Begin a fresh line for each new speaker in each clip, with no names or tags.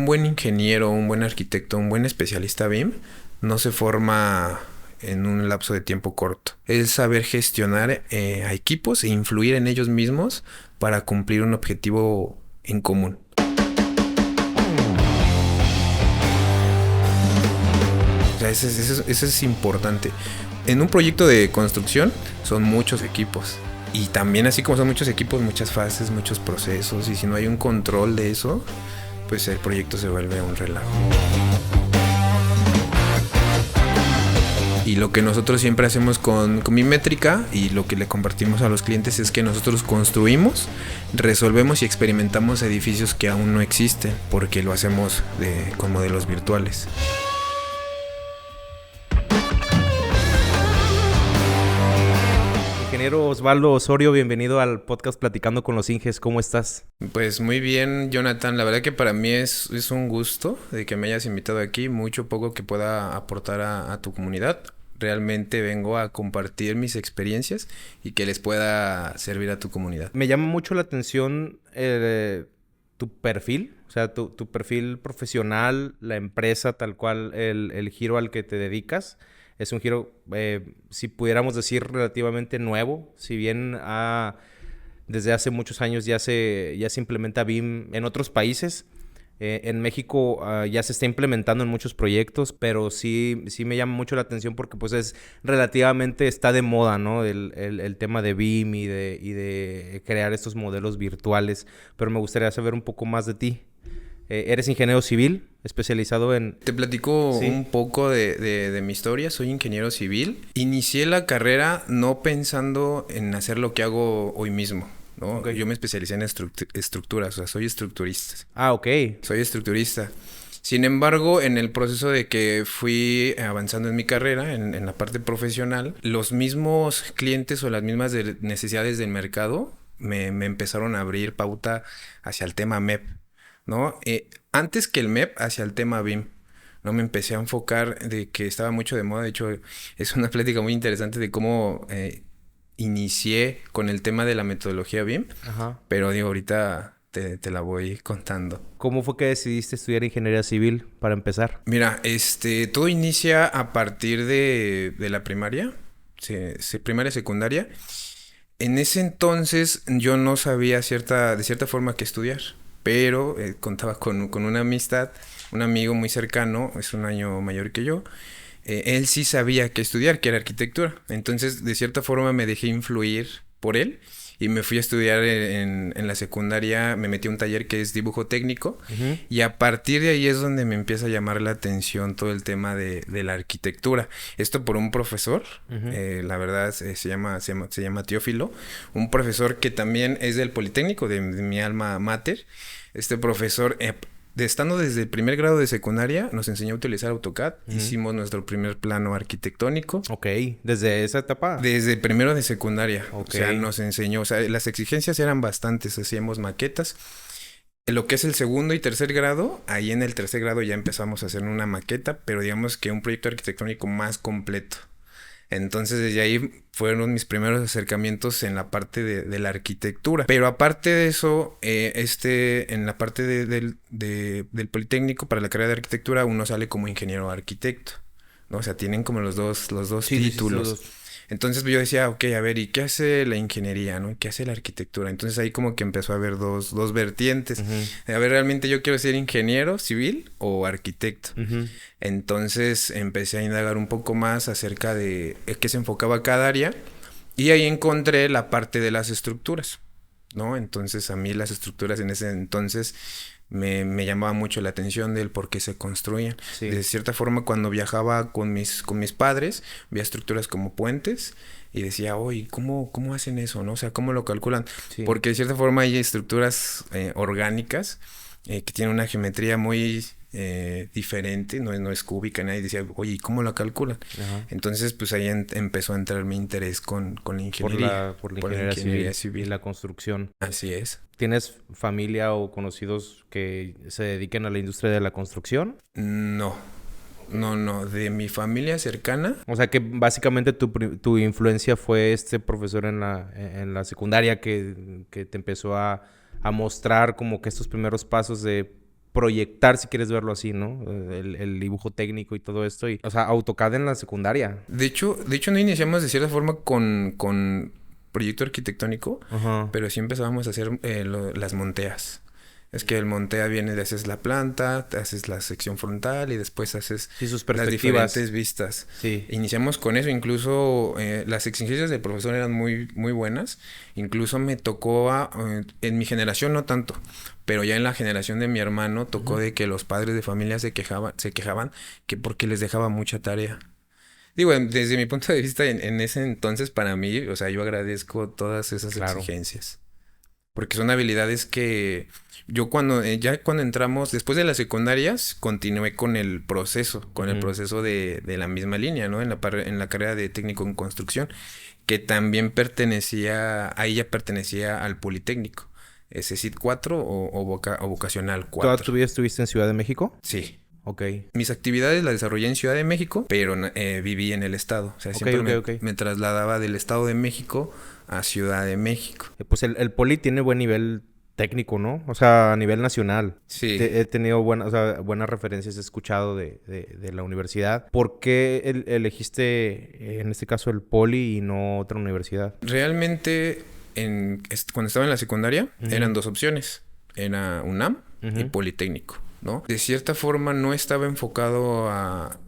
buen ingeniero, un buen arquitecto, un buen especialista BIM no se forma en un lapso de tiempo corto. Es saber gestionar a equipos e influir en ellos mismos para cumplir un objetivo en común. O sea, eso es importante. En un proyecto de construcción son muchos equipos. Y también así como son muchos equipos, muchas fases, muchos procesos. Y si no hay un control de eso, pues el proyecto se vuelve un relajo. Y lo que nosotros siempre hacemos con mi métrica y lo que le compartimos a los clientes es que nosotros construimos, resolvemos y experimentamos edificios que aún no existen, porque lo hacemos con modelos virtuales.
Ingeniero Osvaldo Osorio, bienvenido al podcast Platicando con los Inges. ¿Cómo estás?
Pues muy bien, Jonathan. La verdad que para mí es un gusto de que me hayas invitado aquí. Mucho poco que pueda aportar a tu comunidad. Realmente vengo a compartir mis experiencias y que les pueda servir a tu comunidad.
Me llama mucho la atención tu perfil, o sea, tu perfil profesional, la empresa tal cual, el giro al que te dedicas. Es un giro, si pudiéramos decir, relativamente nuevo. Si bien desde hace muchos años ya se implementa BIM en otros países. En México ya se está implementando en muchos proyectos, pero sí me llama mucho la atención porque pues está de moda, ¿no? El tema de BIM y de crear estos modelos virtuales. Pero me gustaría saber un poco más de ti. Eres ingeniero civil, especializado en...
Te platico un poco de mi historia. Soy ingeniero civil. Inicié la carrera no pensando en hacer lo que hago hoy mismo, ¿no? Okay. Yo me especialicé en estructuras, o sea, soy estructurista.
Ah, ok.
Soy estructurista. Sin embargo, en el proceso de que fui avanzando en mi carrera, en la parte profesional, los mismos clientes o las mismas necesidades del mercado me empezaron a abrir pauta hacia el tema MEP, ¿no? Antes que el MEP, hacia el tema BIM. No me empecé a enfocar de que estaba mucho de moda. De hecho, es una plática muy interesante de cómo inicié con el tema de la metodología BIM. Ajá. Pero digo, ahorita te la voy contando.
¿Cómo fue que decidiste estudiar ingeniería civil para empezar?
Mira, todo inicia a partir de la primaria, primaria, secundaria. En ese entonces yo no sabía de cierta forma qué estudiar. Pero contaba con una amistad, un amigo muy cercano, es un año mayor que yo. Él sí sabía qué estudiar, que era arquitectura. Entonces, de cierta forma me dejé influir por él y me fui a estudiar en la secundaria. Me metí a un taller que es dibujo técnico. Uh-huh. Y a partir de ahí es donde me empieza a llamar la atención todo el tema de la arquitectura. Esto por un profesor, uh-huh. La verdad se llama Teófilo, un profesor que también es del Politécnico, de mi alma mater. Este profesor, estando desde el primer grado de secundaria, nos enseñó a utilizar AutoCAD. Uh-huh. Hicimos nuestro primer plano arquitectónico.
Ok, ¿desde esa etapa?
Desde primero de secundaria.
Okay.
O sea, nos enseñó, o sea, las exigencias eran bastantes, hacíamos maquetas. En lo que es el segundo y tercer grado, ahí en el tercer grado ya empezamos a hacer una maqueta, pero digamos que un proyecto arquitectónico más completo. Entonces desde ahí fueron mis primeros acercamientos en la parte de la arquitectura. Pero aparte de eso, en la parte del Politécnico, para la carrera de arquitectura, uno sale como ingeniero arquitecto, ¿no? O sea, tienen como los dos títulos. Sí. Entonces yo decía, ok, a ver, ¿y qué hace la ingeniería, no? ¿Qué hace la arquitectura? Entonces ahí como que empezó a haber dos vertientes. Uh-huh. A ver, ¿realmente yo quiero ser ingeniero civil o arquitecto? Uh-huh. Entonces empecé a indagar un poco más acerca de qué se enfocaba cada área y ahí encontré la parte de las estructuras, ¿no? Entonces a mí las estructuras en ese entonces me llamaba mucho la atención del por qué se construían. Sí. De cierta forma, cuando viajaba con mis padres, veía estructuras como puentes y decía, oye, ¿cómo hacen eso, no? O sea, ¿cómo lo calculan? Sí. Porque de cierta forma hay estructuras orgánicas que tienen una geometría muy diferente, no es cúbica, nadie decía, oye, ¿cómo la calculan? Ajá. Entonces, pues ahí empezó a entrar mi interés con la ingeniería.
Por la ingeniería civil y la construcción.
Así es.
¿Tienes familia o conocidos que se dediquen a la industria de la construcción?
No, de mi familia cercana.
O sea que básicamente tu influencia fue este profesor en la secundaria que te empezó a mostrar como que estos primeros pasos de proyectar, si quieres verlo así, ¿no? El dibujo técnico y todo esto. Y, o sea, AutoCAD en la secundaria.
De hecho, no iniciamos de cierta forma con proyecto arquitectónico,
Ajá.
pero sí empezábamos a hacer las monteas. Es que el montea viene de haces la planta, te haces la sección frontal y después haces
Sí, sus
las
perspectivas.
diferentes vistas.
Sí.
Iniciamos con eso, incluso las exigencias del profesor eran muy, muy buenas. Incluso me tocó, en mi generación no tanto, pero ya en la generación de mi hermano tocó de que los padres de familia se quejaban que porque les dejaba mucha tarea. Digo, desde mi punto de vista, en ese entonces, para mí, o sea, yo agradezco todas esas
Claro.
exigencias. Porque son habilidades que yo ya cuando entramos, después de las secundarias, continué con el proceso, de la misma línea, ¿no? En la carrera de técnico en construcción, que también ahí ya pertenecía al Politécnico, ese CIT 4 o vocacional
¿Toda tu
4.
vida estuviste en Ciudad de México?
Sí.
Ok.
Mis actividades las desarrollé en Ciudad de México, pero viví en el estado. O sea,
Ok,
siempre
ok.
me trasladaba del Estado de México a Ciudad de México.
Pues el Poli tiene buen nivel técnico, ¿no? O sea, a nivel nacional.
Sí.
He tenido buenas referencias, he escuchado de la universidad. ¿Por qué elegiste, en este caso, el Poli y no otra universidad?
Realmente, cuando estaba en la secundaria, eran dos opciones. Era UNAM y Politécnico, ¿no? De cierta forma, no estaba enfocado a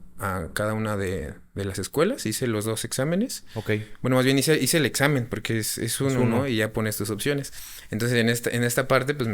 cada una de las escuelas. Hice los dos exámenes.
Ok.
Bueno, más bien hice el examen porque es uno, ¿no? Y ya pones tus opciones. Entonces, en esta parte, pues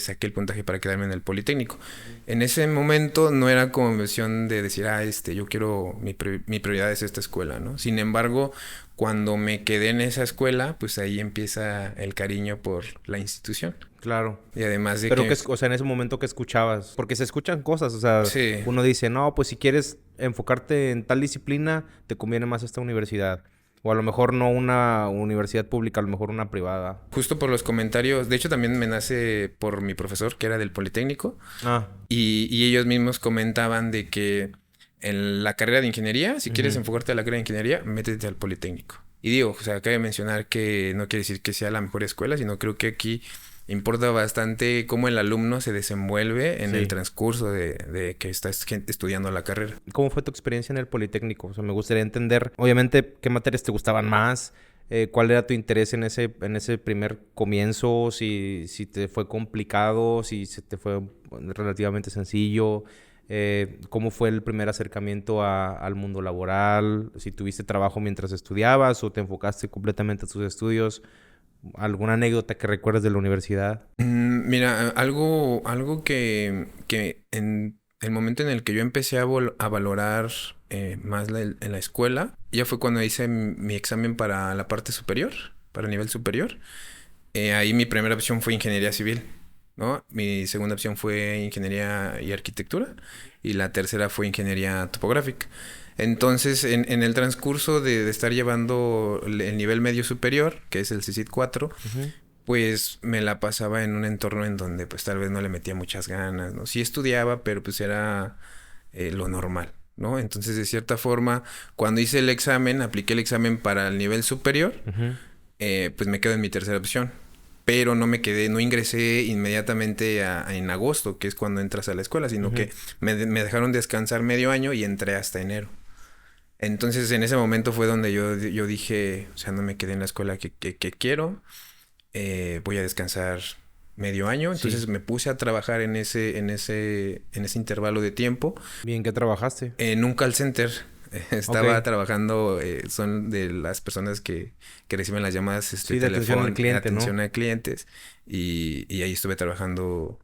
saqué el puntaje para quedarme en el Politécnico. En ese momento no era como versión de decir, yo quiero, mi prioridad es esta escuela, ¿no? Sin embargo, cuando me quedé en esa escuela, pues ahí empieza el cariño por la institución.
Claro.
Y además de
Pero o sea, en ese momento que escuchabas, porque se escuchan cosas, o sea,
sí.
Uno dice, no, pues si quieres enfocarte en tal disciplina, te conviene más esta universidad. O a lo mejor no una universidad pública, a lo mejor una privada.
Justo por los comentarios, de hecho también me nace por mi profesor, que era del Politécnico, y ellos mismos comentaban de que en la carrera de ingeniería, si quieres enfocarte a la carrera de ingeniería, métete al Politécnico. Y digo, o sea, cabe mencionar que no quiere decir que sea la mejor escuela, sino creo que aquí importa bastante cómo el alumno se desenvuelve en el transcurso de que está estudiando la carrera.
¿Cómo fue tu experiencia en el Politécnico? O sea, me gustaría entender, obviamente, qué materias te gustaban más, cuál era tu interés en ese primer comienzo, si te fue complicado, si se te fue relativamente sencillo, cómo fue el primer acercamiento al mundo laboral, si tuviste trabajo mientras estudiabas o te enfocaste completamente a tus estudios. ¿Alguna anécdota que recuerdes de la universidad?
Mira, algo que en el momento en el que yo empecé a valorar más en la escuela, ya fue cuando hice mi examen para la parte superior, para el nivel superior. Ahí mi primera opción fue ingeniería civil, ¿no? Mi segunda opción fue ingeniería y arquitectura y la tercera fue ingeniería topográfica. Entonces, en el transcurso de estar llevando el nivel medio superior, que es el CICIT 4, pues me la pasaba en un entorno en donde pues tal vez no le metía muchas ganas, ¿no? Sí estudiaba, pero pues era lo normal, ¿no? Entonces, de cierta forma, cuando hice el examen, apliqué el examen para el nivel superior, pues me quedo en mi tercera opción. Pero no ingresé inmediatamente en agosto, que es cuando entras a la escuela, sino que me dejaron descansar medio año y entré hasta enero. Entonces, en ese momento fue donde yo dije, o sea, no me quedé en la escuela que quiero, voy a descansar medio año. Entonces me puse a trabajar en ese intervalo de tiempo.
¿Bien qué trabajaste?
En un call center. Estaba trabajando, son de las personas que reciben las llamadas
de atención al cliente,
atención
¿no?
a clientes. Y ahí estuve trabajando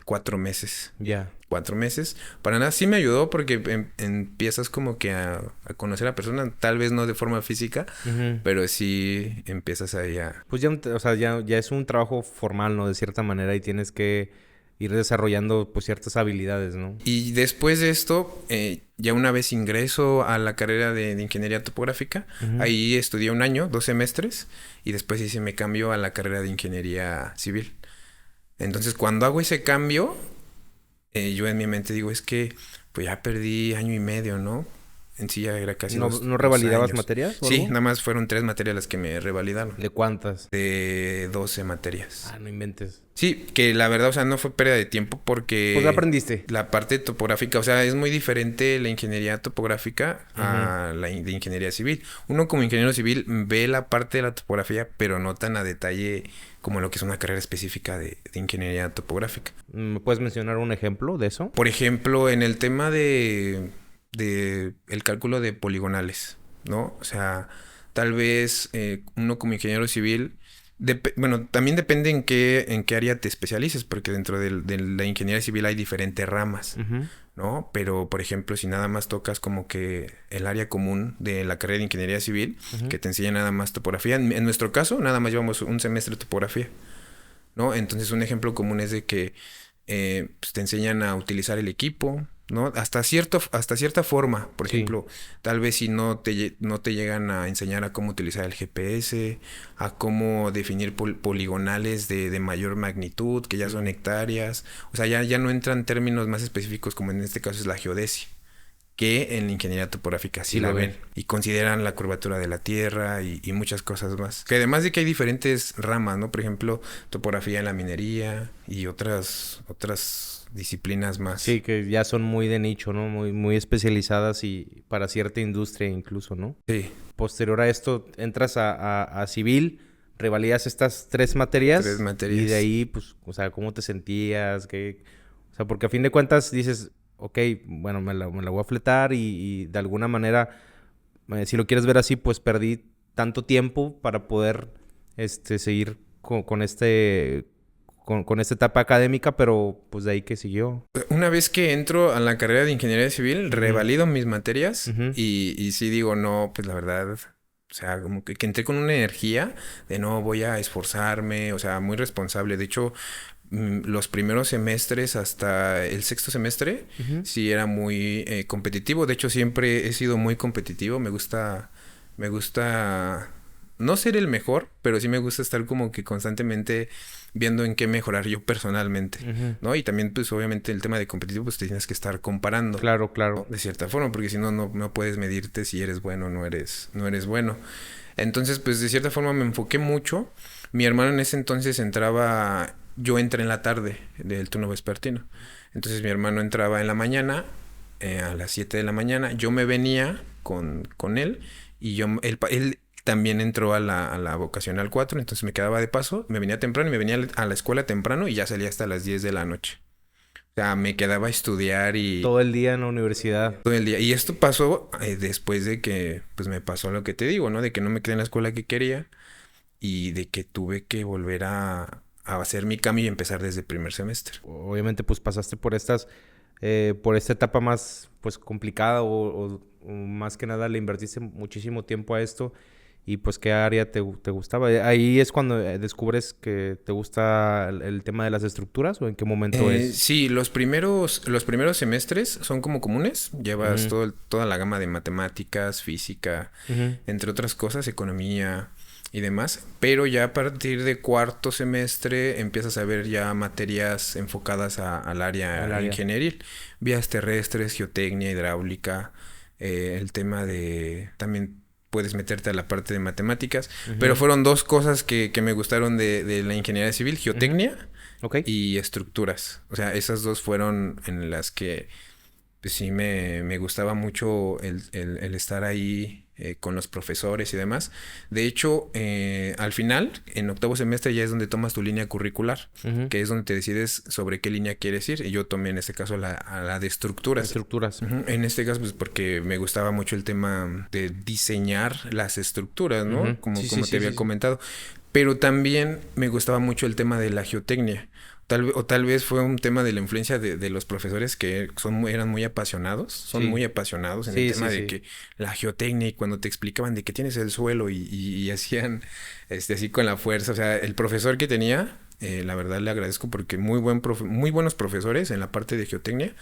4 meses.
Ya.
4 meses. Para nada, sí me ayudó porque empiezas como que a conocer a la persona, tal vez no de forma física, pero sí empiezas ahí a...
Pues ya es un trabajo formal, ¿no? De cierta manera y tienes que ir desarrollando pues ciertas habilidades, ¿no?
Y después de esto, ya una vez ingreso a la carrera de ingeniería topográfica, ahí estudié 1 año, 2 semestres, y después hice mi cambio a la carrera de ingeniería civil. Entonces, cuando hago ese cambio, yo en mi mente digo, es que pues ya perdí 1 año y medio, ¿no? en sí ya era casi
¿No,
dos,
no
dos
revalidabas
años.
materias o
Sí,
algo?
nada más fueron 3 materias las que me revalidaron.
¿De cuántas?
De 12 materias.
Ah, no inventes.
Sí, que la verdad, o sea, no fue pérdida de tiempo
Pues
porque
aprendiste.
la parte topográfica, o sea, es muy diferente la ingeniería topográfica
Ujú.
a de ingeniería civil. Uno como ingeniero civil ve la parte de la topografía, pero no tan a detalle como lo que es una carrera específica de ingeniería topográfica.
¿Me puedes mencionar un ejemplo de eso?
Por ejemplo, en el tema de el cálculo de poligonales, ¿no? O sea, tal vez uno como ingeniero civil, bueno, también depende en qué área te especialices, porque dentro de la ingeniería civil hay diferentes ramas,
Ujú.
¿no? Pero, por ejemplo, si nada más tocas como que el área común de la carrera de ingeniería civil,
Ujú.
que te enseña nada más topografía, en nuestro caso, nada más llevamos un semestre de topografía, ¿no? Entonces, un ejemplo común es de que pues te enseñan a utilizar el equipo, ¿no? Hasta cierta forma. Por
Sí.
ejemplo, tal vez si no te llegan a enseñar a cómo utilizar el GPS, a cómo definir poligonales de mayor magnitud, que ya son hectáreas. O sea, ya no entran términos más específicos como en este caso es la geodesia, que en la ingeniería topográfica sí
Sí
la
lo
ven.
ven.
Y consideran la curvatura de la Tierra y muchas cosas más. Que además de que hay diferentes ramas, ¿no? Por ejemplo, topografía en la minería y otras disciplinas más.
Sí, que ya son muy de nicho, ¿no? Muy, muy especializadas y para cierta industria incluso, ¿no?
Sí,
Posterior a esto, entras a civil, revalidas estas 3 materias.
3 materias.
Y de ahí, pues, o sea, ¿cómo te sentías? O sea, porque a fin de cuentas dices, ok, bueno, me la voy a fletar y de alguna manera, si lo quieres ver así, pues perdí tanto tiempo para poder seguir con esta etapa académica, pero pues de ahí que siguió.
Una vez que entro a la carrera de ingeniería civil, revalido mis materias
Ujú.
y sí digo, no, pues la verdad, o sea, como que entré con una energía de no voy a esforzarme, o sea, muy responsable. De hecho, los primeros semestres hasta el sexto semestre,
Ujú.
sí era muy competitivo. De hecho, siempre he sido muy competitivo. Me gusta no ser el mejor, pero sí me gusta estar como que constantemente viendo en qué mejorar yo personalmente,
Ujú.
¿no? Y también, pues, obviamente, el tema de competitivo, pues, te tienes que estar comparando,
Claro,
¿no?
claro.
De cierta forma, porque si no, no puedes medirte si eres bueno o no eres bueno. Entonces, pues, de cierta forma me enfoqué mucho. Mi hermano en ese entonces yo entré en la tarde del turno vespertino. Entonces, mi hermano entraba en la mañana, a las 7 de la mañana. Yo me venía con él y él también entró a la vocacional 4, entonces me quedaba de paso, me venía temprano y me venía a la escuela temprano y ya salía hasta las 10 de la noche. O sea, me quedaba a estudiar y
Todo el día en la universidad.
todo el día. Y esto pasó después de que, pues me pasó lo que te digo, ¿no? De que no me quedé en la escuela que quería y de que tuve que volver a hacer mi cambio y empezar desde el primer semestre.
Obviamente, pues pasaste por esta etapa más, pues, complicada o más que nada le invertiste muchísimo tiempo a esto y pues qué área te gustaba. Ahí es cuando descubres que te gusta el tema de las estructuras o en qué momento es.
Sí, los primeros semestres son como comunes. Llevas
Ujú.
toda la gama de matemáticas, física,
Ujú.
entre otras cosas, economía y demás. Pero ya a partir de cuarto semestre empiezas a ver ya materias enfocadas al área
Al área.
ingenieril. Vías terrestres, geotecnia, hidráulica, el tema de... También puedes meterte a la parte de matemáticas.
Ujú.
Pero fueron 2 cosas que me gustaron de la ingeniería civil, geotecnia.
Ujú. Ok.
Y estructuras. O sea, esas 2 fueron en las que pues, sí me gustaba mucho el estar ahí con los profesores y demás. De hecho, al final, en octavo semestre ya es donde tomas tu línea curricular,
Ujú.
que es donde te decides sobre qué línea quieres ir. Y yo tomé en este caso a la de estructuras.
Estructuras.
Ujú. En este caso, pues porque me gustaba mucho el tema de diseñar las estructuras, ¿no?
Ujú.
Como,
Sí,
como
sí,
te
sí,
había
sí.
comentado. Pero también me gustaba mucho el tema de la geotecnia. Tal vez fue un tema de la influencia de los profesores que eran muy apasionados, son
Sí.
muy apasionados en
Sí,
el tema
sí,
de
sí.
que la geotecnia y cuando te explicaban de que tienes el suelo y hacían así con la fuerza. O sea, el profesor que tenía, la verdad le agradezco porque muy buenos profesores en la parte de geotecnia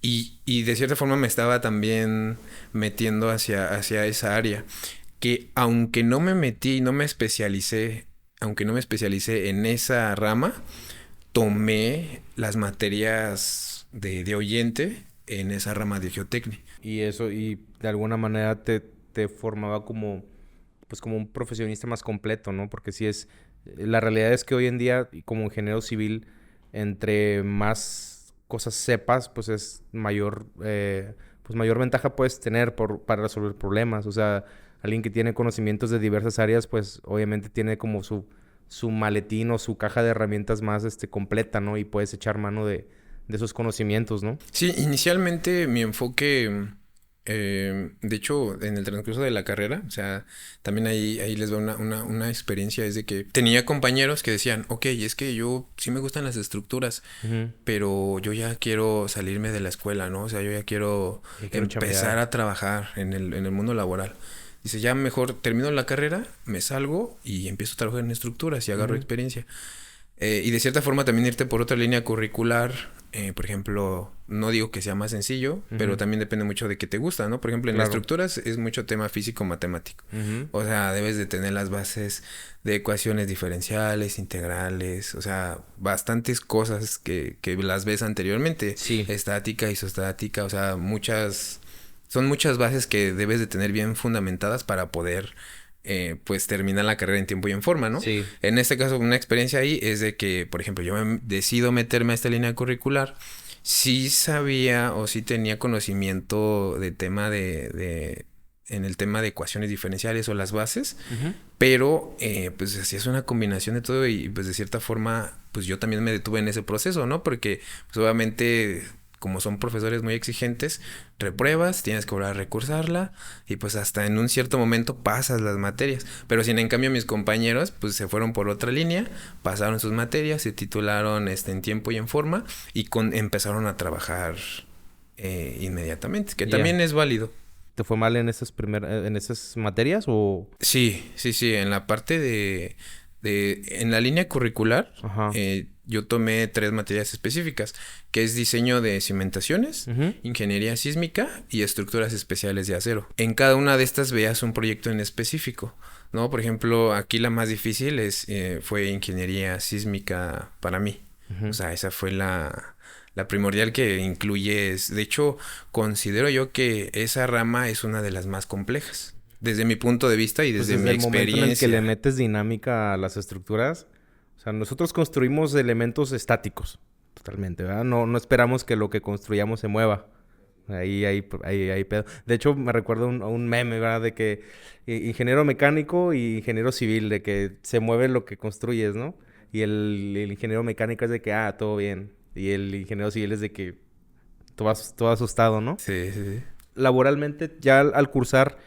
y de cierta forma me estaba también metiendo hacia esa área. Que aunque no me metí, aunque no me especialicé en esa rama, tomé las materias de oyente en esa rama de geotecnia.
Y eso, y de alguna manera te formaba como, pues como un profesionista más completo, ¿no? Porque sí es, la realidad es que hoy en día, y como ingeniero civil, entre más cosas sepas, pues es mayor, pues mayor ventaja puedes tener para resolver problemas. O sea, alguien que tiene conocimientos de diversas áreas, pues obviamente tiene como su maletín o su caja de herramientas más completa, ¿no? Y puedes echar mano de esos conocimientos, ¿no?
Sí, inicialmente mi enfoque, de hecho, en el transcurso de la carrera, o sea, también ahí les va una experiencia, es de que tenía compañeros que decían, ok, es que yo sí me gustan las estructuras,
Ujú.
pero yo ya quiero salirme de la escuela, ¿no? O sea, yo ya quiero
Y quiero
empezar
chambear.
a trabajar en el mundo laboral. Dice, ya mejor termino la carrera, me salgo y empiezo a trabajar en estructuras y agarro
Ujú.
experiencia. Y de cierta forma también irte por otra línea curricular, por ejemplo, no digo que sea más sencillo, pero
Ujú.
también depende mucho de qué te gusta, ¿no? Por ejemplo, en las
Claro.
estructuras es mucho tema físico-matemático.
Ujú.
O sea, debes de tener las bases de ecuaciones diferenciales, integrales, o sea, bastantes cosas que las ves anteriormente.
Sí.
Estática, isostática, o sea, son muchas bases que debes de tener bien fundamentadas para poder pues terminar la carrera en tiempo y en forma, ¿no?
Sí.
En este caso, una experiencia ahí es de que, por ejemplo, decido meterme a esta línea curricular, sí sabía o sí tenía conocimiento de tema en el tema de ecuaciones diferenciales o las bases,
Ujú.
pero pues así es una combinación de todo y pues de cierta forma, pues yo también me detuve en ese proceso, ¿no? Porque pues obviamente como son profesores muy exigentes, repruebas, tienes que volver a recursarla y pues hasta en un cierto momento pasas las materias. Pero si en cambio mis compañeros pues se fueron por otra línea, pasaron sus materias, se titularon en tiempo y en forma y empezaron a trabajar inmediatamente, que
Ya.
también es válido.
¿Te fue mal en en esas materias o...?
Sí, sí, sí, en la parte en la línea curricular,
Ajá.
yo tomé 3 materias específicas, que es diseño de cimentaciones,
Ujú.
ingeniería sísmica y estructuras especiales de acero. En cada una de estas veías un proyecto en específico, ¿no? Por ejemplo, aquí la más difícil fue ingeniería sísmica para mí. O
Ujú.
sea, esa fue la primordial que incluye, de hecho, considero yo que esa rama es una de las más complejas, desde mi punto de vista y
Pues
desde
desde
mi
el momento en el que le
experiencia.
metes dinámica a las estructuras, o sea, nosotros construimos elementos estáticos, totalmente, ¿verdad? No esperamos que lo que construyamos se mueva. Ahí pedo. De hecho, me recuerdo a un meme, ¿verdad? De que ingeniero mecánico y ingeniero civil, de que se mueve lo que construyes, ¿no? Y el ingeniero mecánico es de que, todo bien. Y el ingeniero civil es de que todo asustado, ¿no?
Sí, sí, sí.
Laboralmente, ya al cursar,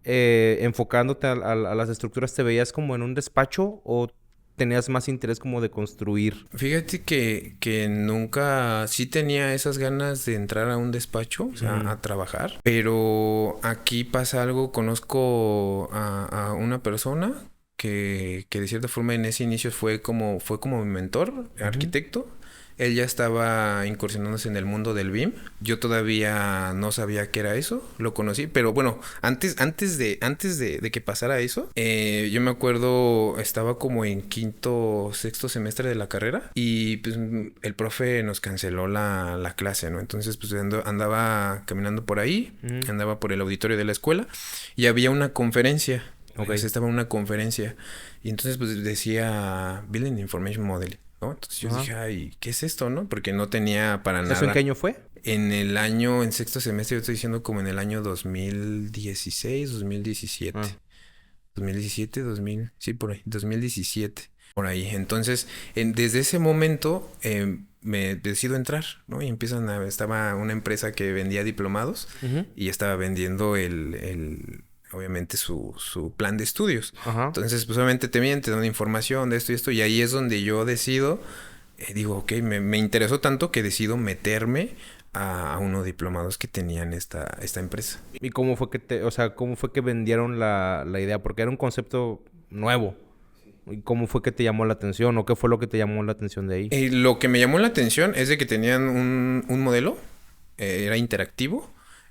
enfocándote a las estructuras, ¿te veías como en un despacho o tenías más interés como de construir?
Fíjate que nunca, sí tenía esas ganas de entrar a un despacho, o sea,
Ujú.
a trabajar, pero aquí pasa algo, conozco a una persona que de cierta forma en ese inicio fue como mi mentor,
Ujú.
arquitecto. Él ya estaba incursionándose en el mundo del BIM. Yo todavía no sabía qué era eso. Lo conocí, pero bueno, antes de que pasara eso, yo me acuerdo, estaba como en quinto, sexto semestre de la carrera y pues el profe nos canceló la clase, ¿no? Entonces pues andaba caminando por ahí,
Ujú.
andaba por el auditorio de la escuela y había una conferencia.
Ok.
O sea, estaba en una conferencia y entonces pues decía Building Information Modeling, ¿no? Entonces yo
Ajá.
dije, ay, ¿qué es esto, no? Porque no tenía para
¿Eso en qué
nada.
año fue?
En sexto semestre, yo estoy diciendo como en el año 2016, 2017.
Ah.
2017, 2000, sí, por ahí, 2017, por ahí. Entonces, desde ese momento me decido entrar, ¿no? Y estaba una empresa que vendía diplomados
Ujú.
y estaba vendiendo obviamente su plan de estudios.
Ajá.
Entonces, pues obviamente te dan información de esto y esto, y ahí es donde yo decido, digo, ok, me interesó tanto que decido meterme a unos diplomados que tenían esta empresa.
¿Y cómo fue o sea, cómo fue que vendieron la idea? Porque era un concepto nuevo. ¿Y cómo fue que te llamó la atención? ¿O qué fue lo que te llamó la atención de ahí?
Lo que me llamó la atención es de que tenían un modelo, era interactivo,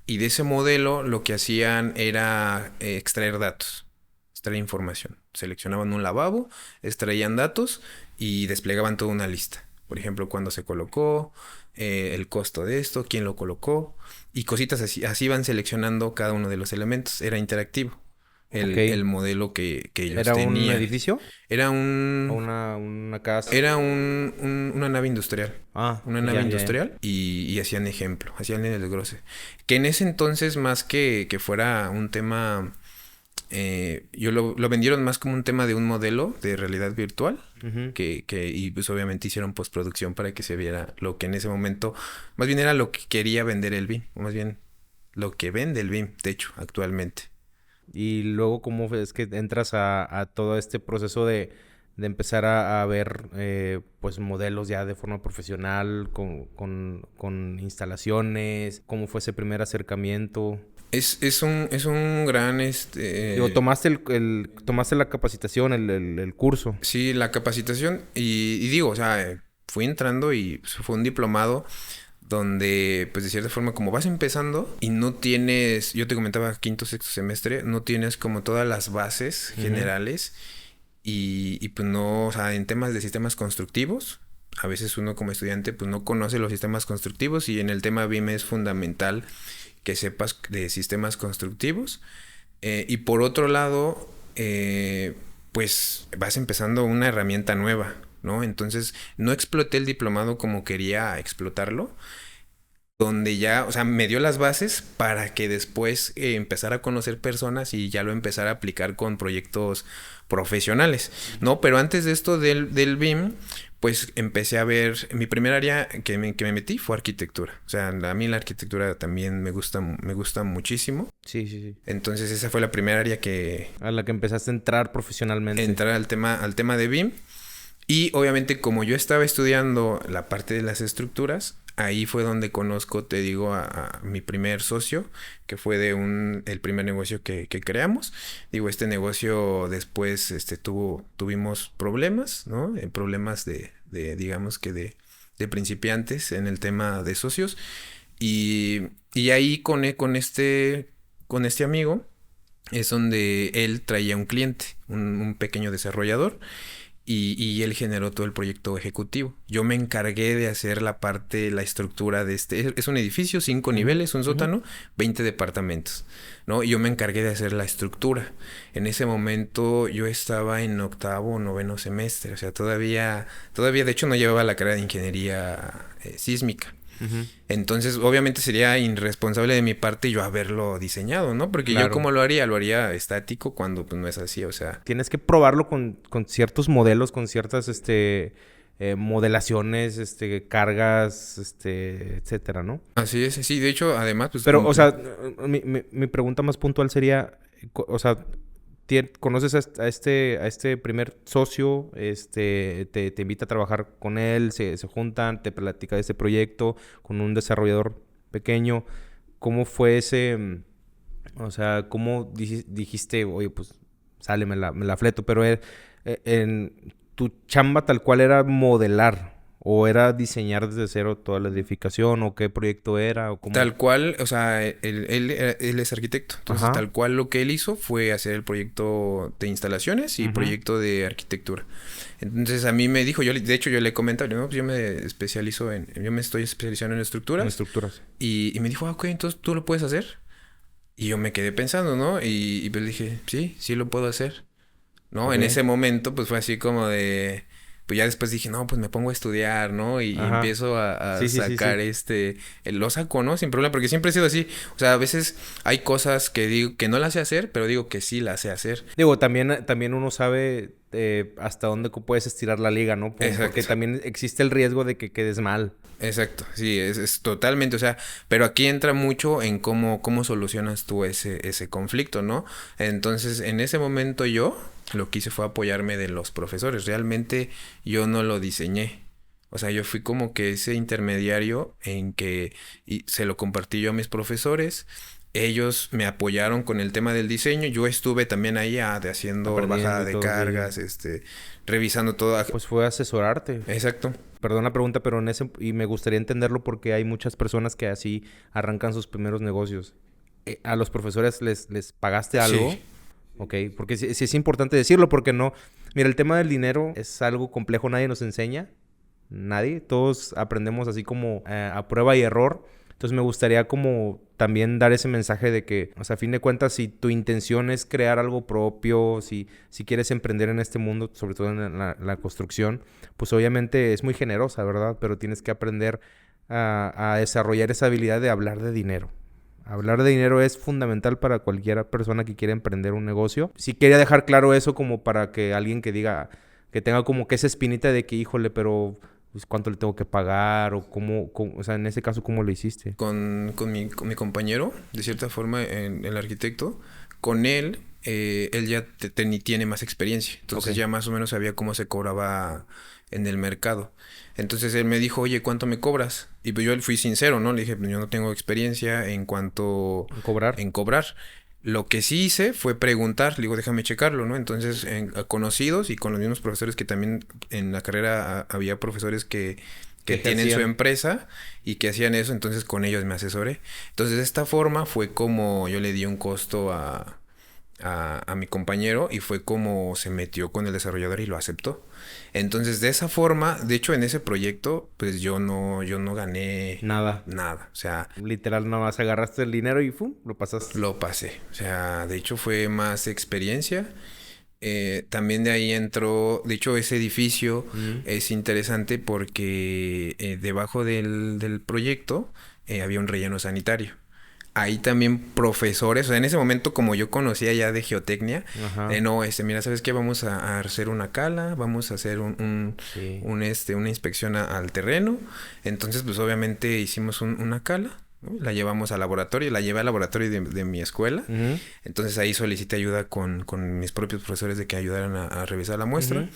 y de ese modelo lo que hacían era extraer datos, extraer información. Seleccionaban un lavabo, extraían datos y desplegaban toda una lista. Por ejemplo, cuándo se colocó, el costo de esto, quién lo colocó y cositas así. Así van seleccionando cada uno de los elementos. Era interactivo el modelo que ellos
¿Era un
tenían.
edificio?
Era
¿O
un...
una casa?
Era una nave industrial.
Ah,
Una nave industrial y hacían ejemplo, hacían el desglose. Que en ese entonces, más que fuera un tema, yo lo vendieron más como un tema de un modelo de realidad virtual, y pues obviamente hicieron postproducción para que se viera lo que en ese momento, más bien era lo que quería vender el BIM, o más bien lo que vende el BIM, de hecho, actualmente.
Y luego, ¿cómo es que entras a todo este proceso de empezar a ver pues modelos ya de forma profesional, con instalaciones? ¿Cómo fue ese primer acercamiento?
Es un gran,
Digo, tomaste la capacitación, el curso.
Sí, la capacitación y digo, o sea, fui entrando y fue un diplomado donde, pues de cierta forma, como vas empezando y no tienes, yo te comentaba quinto, sexto semestre, no tienes como todas las bases generales y pues no, o sea, en temas de sistemas constructivos, a veces uno como estudiante pues no conoce los sistemas constructivos y en el tema BIM es fundamental que sepas de sistemas constructivos. Y por otro lado, pues vas empezando una herramienta nueva, ¿no? Entonces, no exploté el diplomado como quería explotarlo, donde ya, o sea, me dio las bases para que después empezara a conocer personas y ya lo empezara a aplicar con proyectos profesionales, ¿no? Pero antes de esto del BIM, pues empecé a ver, mi primer área que me metí fue arquitectura. O sea, a mí la arquitectura también me gusta muchísimo.
Sí.
Entonces esa fue la primera área que...
A la que empezaste a entrar profesionalmente.
Entrar al tema de BIM. Y obviamente como yo estaba estudiando la parte de las estructuras, ahí fue donde conozco, te digo, a mi primer socio, que fue el primer negocio que creamos. Digo, este negocio después tuvimos problemas, ¿no? Problemas digamos que de principiantes en el tema de socios. Y ahí con este amigo es donde él traía un cliente, un pequeño desarrollador. Y él generó todo el proyecto ejecutivo. Yo me encargué de hacer la estructura de es un edificio, 5 niveles, un sótano, 20 departamentos, ¿no? Y yo me encargué de hacer la estructura. En ese momento yo estaba en octavo o noveno semestre, o sea, todavía de hecho no llevaba la carrera de ingeniería sísmica. Entonces, obviamente sería irresponsable de mi parte yo haberlo diseñado, ¿no? Porque yo como lo haría estático cuando pues no es así, o sea...
Tienes que probarlo con ciertos modelos, con ciertas modelaciones, cargas, etcétera, ¿no?
Así es, sí, de hecho, además, pues...
Pero, o sea, mi pregunta más puntual sería, o sea, ¿conoces a este primer socio? Te invita a trabajar con él, se juntan, te platica de este proyecto con un desarrollador pequeño. ¿Cómo fue ese? O sea, ¿cómo dijiste, oye, pues, sale, me la fleto? Pero en tu chamba tal cual era modelar. ¿O era diseñar desde cero toda la edificación? ¿O qué proyecto era? ¿O cómo?
Tal cual, o sea, él es arquitecto. Entonces, tal cual lo que él hizo fue hacer el proyecto de instalaciones y proyecto de arquitectura. Entonces, a mí me dijo, de hecho, yo le comenté, ¿no? Pues yo me estoy especializando en estructuras.
En estructuras.
Y me dijo, ok, entonces, ¿tú lo puedes hacer? Y yo me quedé pensando, ¿no? Y pues dije, sí lo puedo hacer, ¿no? En ese momento, pues fue así como de... Pues ya después dije, no, pues me pongo a estudiar, ¿no? Y empiezo a sacar lo saco, ¿no? Sin problema, porque siempre he sido así. O sea, a veces hay cosas que digo que no las sé hacer, pero digo que sí las sé hacer.
Digo, también uno sabe hasta dónde puedes estirar la liga, ¿no? Porque también existe el riesgo de que quedes mal.
Exacto, sí, es totalmente, o sea, pero aquí entra mucho en cómo solucionas tú ese conflicto, ¿no? Entonces, en ese momento yo lo que hice fue apoyarme de los profesores, realmente yo no lo diseñé, o sea, yo fui como que ese intermediario en que se lo compartí yo a mis profesores. Ellos me apoyaron con el tema del diseño. Yo estuve también ahí haciendo bajada de cargas, revisando todo.
Pues fue asesorarte.
Exacto.
Perdón la pregunta, pero y me gustaría entenderlo porque hay muchas personas que así arrancan sus primeros negocios. ¿A los profesores les pagaste algo?
Sí.
Ok, porque sí es importante decirlo porque no... Mira, el tema del dinero es algo complejo, nadie nos enseña. nadie. Todos aprendemos así como a prueba y error. Entonces me gustaría como también dar ese mensaje de que, o sea, a fin de cuentas, si tu intención es crear algo propio, si quieres emprender en este mundo, sobre todo en la construcción, pues obviamente es muy generosa, ¿verdad? Pero tienes que aprender a desarrollar esa habilidad de hablar de dinero. Hablar de dinero es fundamental para cualquier persona que quiera emprender un negocio. Sí quería dejar claro eso como para que alguien que diga, que tenga como que esa espinita de que, híjole, pero pues, ¿cuánto le tengo que pagar? O o sea, en ese caso, ¿cómo lo hiciste?
Con mi compañero, de cierta forma, el arquitecto, con él ya tiene más experiencia. Entonces
Ok.
ya más o menos sabía cómo se cobraba en el mercado. Entonces él me dijo, oye, ¿cuánto me cobras? Y pues yo fui sincero, ¿no? Le dije, pues yo no tengo experiencia en cuanto
¿Cobrar?
en cobrar. Lo que sí hice fue preguntar, le digo, déjame checarlo, ¿no? Entonces, a conocidos y con los mismos profesores que también en la carrera había profesores que
¿Qué te
tienen su
hacían?
empresa y que hacían eso, entonces con ellos me asesoré. Entonces, de esta forma fue como yo le di un costo a mi compañero y fue como se metió con el desarrollador y lo aceptó. Entonces, de esa forma, de hecho, en ese proyecto, pues yo no gané
Nada.
nada. O sea,
Literal, nada más agarraste el dinero y ¡fum! Lo pasaste.
lo pasé. O sea, de hecho fue más experiencia. También de ahí entró, de hecho ese edificio
Ujú.
es interesante porque debajo del proyecto había un relleno sanitario. Ahí también profesores, o sea, en ese momento como yo conocía ya de geotecnia,
Ajá.
no, mira, ¿sabes qué? Vamos a hacer una cala, vamos a hacer
Sí.
una inspección al terreno. Entonces, pues obviamente hicimos una cala, ¿no? La llevamos al laboratorio, la llevé al laboratorio de mi escuela.
Ujú.
Entonces ahí solicité ayuda con mis propios profesores de que ayudaran a revisar la muestra.
Ujú.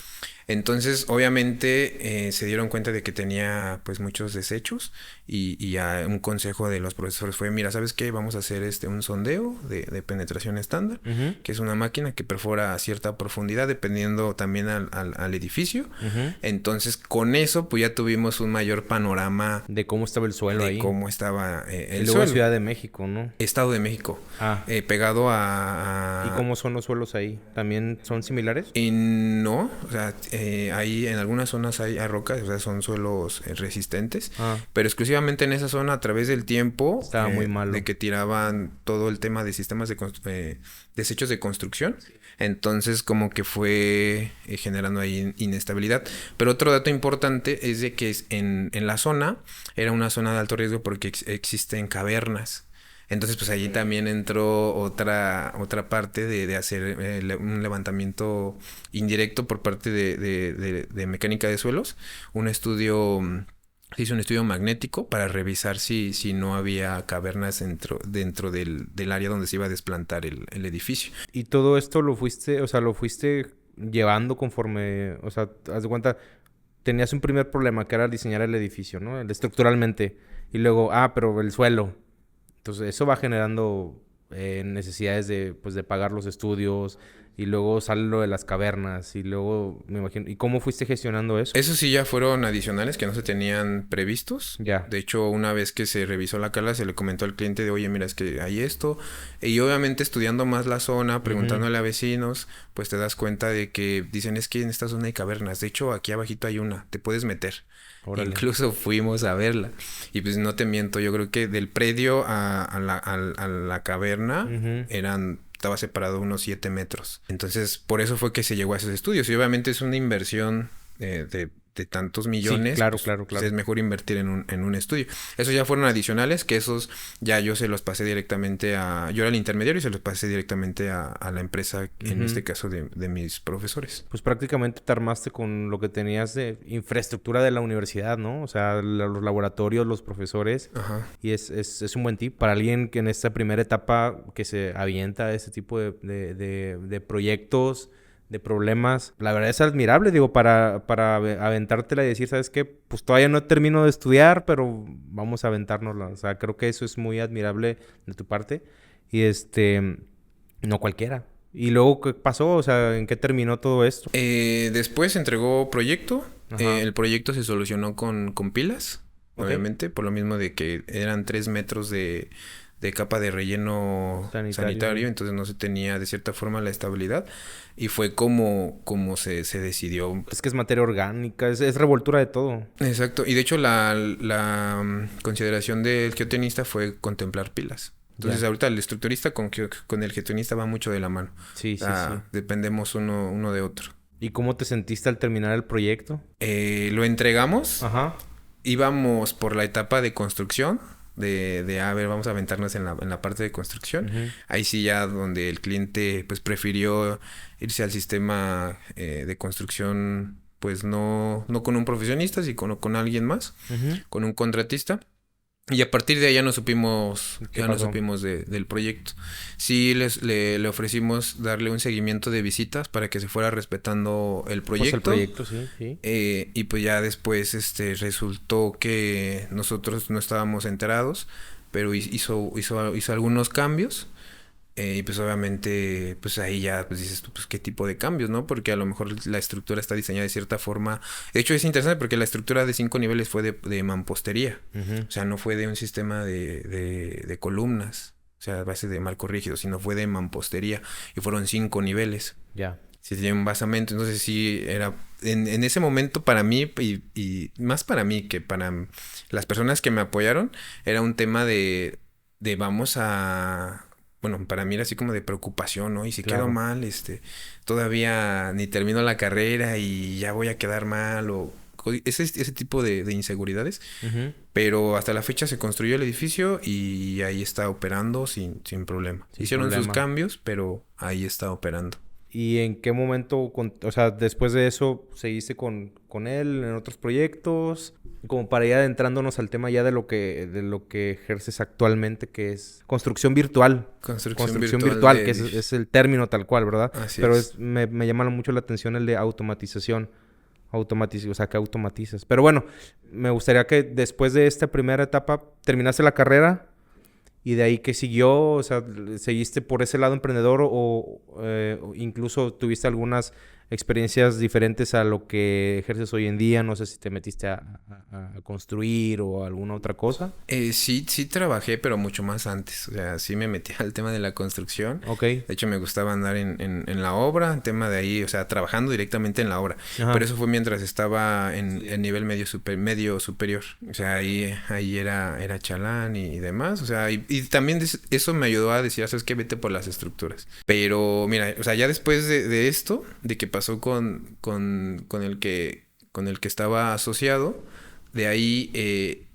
Entonces, obviamente, se dieron cuenta de que tenía pues muchos desechos y un consejo de los profesores fue, mira, ¿sabes qué? Vamos a hacer un sondeo de penetración estándar,
Ujú.
que es una máquina que perfora a cierta profundidad dependiendo también al edificio.
Ujú.
Entonces, con eso, pues ya tuvimos un mayor panorama
De cómo estaba el suelo
de
ahí.
cómo estaba
Y
el
luego en
suelo.
Ciudad de México, ¿no?
Estado de México,
Ah.
pegado
¿Y cómo son los suelos ahí? ¿También son similares?
No, o sea, ahí en algunas zonas hay rocas, o sea, son suelos resistentes,
Ah.
pero exclusivamente en esa zona a través del tiempo,
Estaba muy
de
malo.
que tiraban todo el tema de sistemas desechos de construcción, entonces como que fue generando ahí inestabilidad. Pero otro dato importante es de que en la zona era una zona de alto riesgo porque existen cavernas. Entonces, pues allí también entró otra parte de hacer un levantamiento indirecto por parte de mecánica de suelos. Un estudio, se hizo un estudio magnético para revisar si no había cavernas dentro del área donde se iba a desplantar el edificio.
Y todo esto lo fuiste, o sea, lo fuiste llevando conforme, o sea, haz de cuenta, tenías un primer problema que era diseñar el edificio, ¿no? Estructuralmente. Y luego, pero el suelo. Entonces, eso va generando necesidades de, pues, de pagar los estudios. Y luego sale lo de las cavernas. Y luego, me imagino, ¿y cómo fuiste gestionando eso?
Esos sí ya fueron adicionales que no se tenían previstos.
Ya.
De hecho, una vez que se revisó la cala, se le comentó al cliente de, oye, mira, es que hay esto. Y obviamente estudiando más la zona,
Ujú.
preguntándole a vecinos, pues te das cuenta de que dicen, es que en esta zona hay cavernas. De hecho, aquí abajito hay una, te puedes meter.
Órale.
Incluso fuimos a verla. Y pues no te miento, yo creo que del predio a la caverna
Ujú.
estaba separado unos 7 metros. Entonces, por eso fue que se llegó a esos estudios. Y obviamente es una inversión de tantos
Sí,
millones,
claro,
pues,
claro,
pues es
claro.
mejor invertir en un estudio. Esos ya fueron adicionales, que esos ya yo se los pasé directamente yo era el intermediario y se los pasé directamente a la empresa, en
Ujú.
este caso de mis profesores.
Pues prácticamente te armaste con lo que tenías de infraestructura de la universidad, ¿no? O sea, los laboratorios, los profesores.
Ajá.
Y es un buen tip para alguien que en esta primera etapa que se avienta a este tipo de proyectos, de problemas. La verdad es admirable, digo, para aventártela y decir, ¿sabes qué? Pues todavía no termino de estudiar, pero vamos a aventárnosla. O sea, creo que eso es muy admirable de tu parte. Y no cualquiera. ¿Y luego qué pasó? O sea, ¿en qué terminó todo esto?
Después se entregó proyecto.
Ajá.
El proyecto se solucionó con pilas,
Ok.
obviamente, por lo mismo de que eran 3 metros de capa de relleno sanitario, entonces no se tenía de cierta forma la estabilidad y fue como se decidió.
Es que es materia orgánica, es revoltura de todo.
Exacto, y de hecho la consideración del geotenista fue contemplar pilas. Entonces ahorita el estructurista con el geotenista va mucho de la mano.
Sí.
Dependemos uno de otro.
¿Y cómo te sentiste al terminar el proyecto?
Lo entregamos.
Ajá.
Íbamos por la etapa de construcción. A ver, vamos a aventarnos en la parte de construcción.
Uh-huh.
Ahí sí ya donde el cliente pues prefirió irse al sistema de construcción, pues no con un profesionista, sino con alguien más,
uh-huh,
con un contratista. Y a partir de ahí ya no supimos del proyecto. Sí le ofrecimos darle un seguimiento de visitas para que se fuera respetando el proyecto.
Pues el proyecto, sí.
Y pues ya después resultó que nosotros no estábamos enterados, pero hizo algunos cambios. Y pues obviamente, pues ahí ya pues dices tú, pues qué tipo de cambios, ¿no? Porque a lo mejor la estructura está diseñada de cierta forma. De hecho es interesante porque la estructura de 5 niveles fue de mampostería.
Uh-huh.
O sea, no fue de un sistema de columnas, o sea, a base de marco rígido, sino fue de mampostería. Y fueron 5 niveles.
Ya.
Sí, tenía un basamento. Entonces sí, era... En ese momento para mí, y más para mí que para las personas que me apoyaron, era un tema de vamos a... Bueno, para mí era así como de preocupación, ¿no? Y si quedo mal, todavía ni termino la carrera y ya voy a quedar mal o ese tipo de inseguridades.
Uh-huh.
Pero hasta la fecha se construyó el edificio y ahí está operando sin problema. Hicieron sus cambios, pero ahí está operando.
¿Y en qué momento, o sea, después de eso, seguiste con él en otros proyectos? Como para ir adentrándonos al tema ya de lo que ejerces actualmente, que es construcción virtual. Construcción virtual, que es el término tal cual, ¿verdad?
Así
pero
es.
Me llama mucho la atención el de automatización. O sea, que automatizas. Pero bueno, me gustaría que después de esta primera etapa terminaste la carrera. ¿Y de ahí qué siguió? O sea, ¿seguiste por ese lado emprendedor o incluso tuviste algunas experiencias diferentes a lo que ejerces hoy en día? No sé si te metiste a construir o alguna otra cosa.
Sí trabajé, pero mucho más antes. O sea, sí me metí al tema de la construcción.
Ok.
De hecho, me gustaba andar en la obra, el tema de ahí, o sea, trabajando directamente en la obra.
Ajá.
Pero eso fue mientras estaba en nivel medio superior. O sea, ahí era chalán y demás. O sea, y también eso me ayudó a decir, ¿sabes qué? Vete por las estructuras. Pero mira, o sea, ya después de esto, de que pasó con el que estaba asociado, de ahí él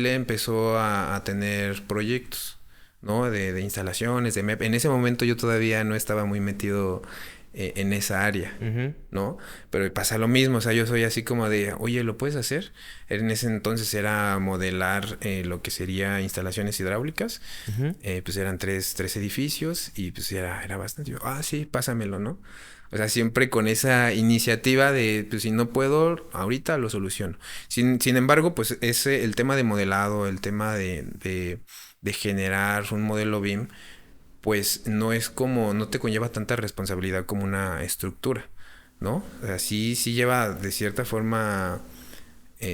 empezó a tener proyectos, ¿no? De instalaciones, de MEP. En ese momento yo todavía no estaba muy metido en esa área,
Uh-huh.
¿no? Pero pasa lo mismo, o sea, yo soy así como de, oye, ¿lo puedes hacer? En ese entonces era modelar lo que sería instalaciones hidráulicas.
Uh-huh.
Pues eran tres edificios y pues era bastante. Yo, sí, pásamelo, ¿no? O sea, siempre con esa iniciativa de, pues si no puedo, ahorita lo soluciono. Sin embargo, pues el tema de modelado, el tema de generar un modelo BIM, pues no te conlleva tanta responsabilidad como una estructura, ¿no? O sea, sí lleva de cierta forma...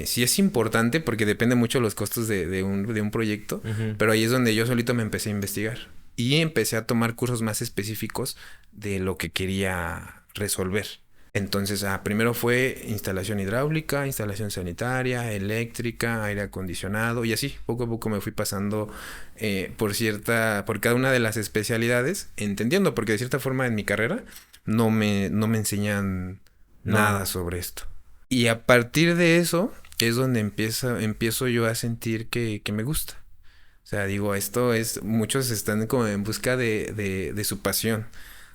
sí es importante porque depende mucho de los costos de un proyecto,
Uh-huh.
pero ahí es donde yo solito me empecé a investigar y empecé a tomar cursos más específicos de lo que quería resolver. Entonces, primero fue instalación hidráulica, instalación sanitaria, eléctrica, aire acondicionado y así, poco a poco me fui pasando por cada una de las especialidades, entendiendo, porque de cierta forma en mi carrera no me enseñan nada sobre esto. Y a partir de eso es donde empiezo yo a sentir que me gusta. O sea, digo, muchos están como en busca de su pasión,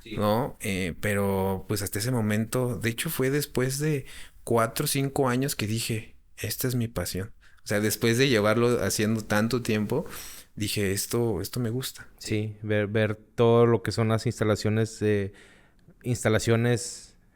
sí, ¿no? Pero pues hasta ese momento, de hecho fue después de 4 o 5 años que dije, esta es mi pasión. O sea, después de llevarlo haciendo tanto tiempo, dije, esto me gusta.
Sí, ver todo lo que son las instalaciones,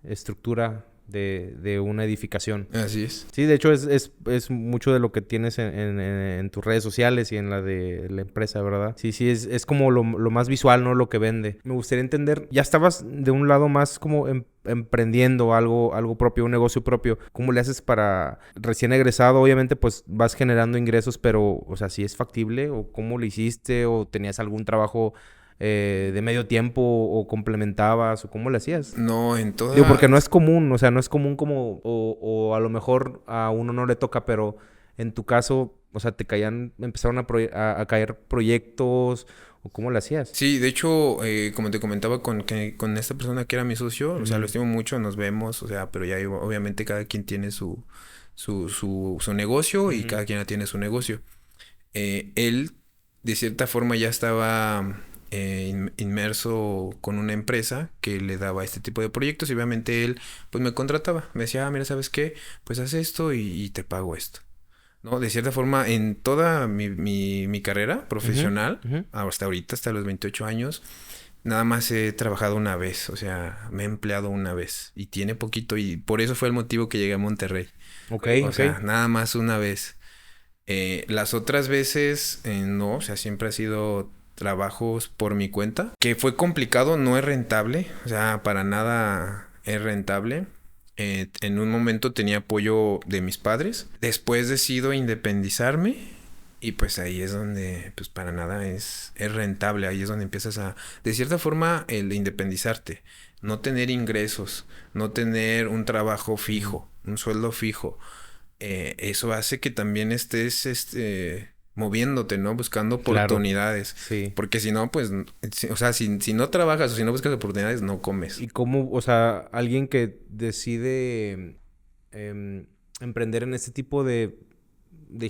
estructura de una edificación.
Así es.
Sí, de hecho es mucho de lo que tienes en tus redes sociales y en la de la empresa, ¿verdad? Sí, es como lo más visual, ¿no? Lo que vende. Me gustaría entender, ya estabas de un lado más como emprendiendo algo propio, un negocio propio, ¿cómo le haces para recién egresado? Obviamente, pues vas generando ingresos, pero, o sea, ¿si es factible? ¿O cómo lo hiciste? ¿O tenías algún trabajo de medio tiempo? ¿O complementabas? ¿O cómo lo hacías?
No, en
Digo,
toda...
porque no es común, o sea, no es común como, o a lo mejor a uno no le toca, pero en tu caso, o sea, empezaron a caer proyectos, o cómo lo hacías.
Sí, de hecho, como te comentaba con esta persona que era mi socio, o sea, lo
Ujú,
estimo mucho, nos vemos, o sea, pero ya obviamente cada quien tiene su negocio y
ujú.
cada quien ya tiene su negocio. Él, de cierta forma, ya estaba inmerso con una empresa que le daba este tipo de proyectos y obviamente él, pues me contrataba, me decía, mira, ¿sabes qué? Pues haz esto y te pago esto. ¿No? De cierta forma, en toda mi carrera
Ujú,
profesional,
ujú.
hasta ahorita, hasta los 28 años, nada más he trabajado una vez, o sea, me he empleado una vez y tiene poquito y por eso fue el motivo que llegué a Monterrey.
Ok,
O
ok.
sea, nada más una vez. Las otras veces, no, o sea, siempre ha sido trabajos por mi cuenta, que fue complicado, no es rentable, o sea, para nada es rentable. En un momento tenía apoyo de mis padres, después decido independizarme y pues ahí es donde, pues para nada es rentable, ahí es donde empiezas a, de cierta forma, el independizarte, no tener ingresos, no tener un trabajo
Ujú.
fijo, un sueldo fijo, eso hace que también estés moviéndote, ¿no? Buscando
Claro,
oportunidades.
sí.
Porque si no, pues, o sea, si no trabajas o si no buscas oportunidades, no comes.
¿Y cómo, o sea, alguien que decide em, emprender en este tipo de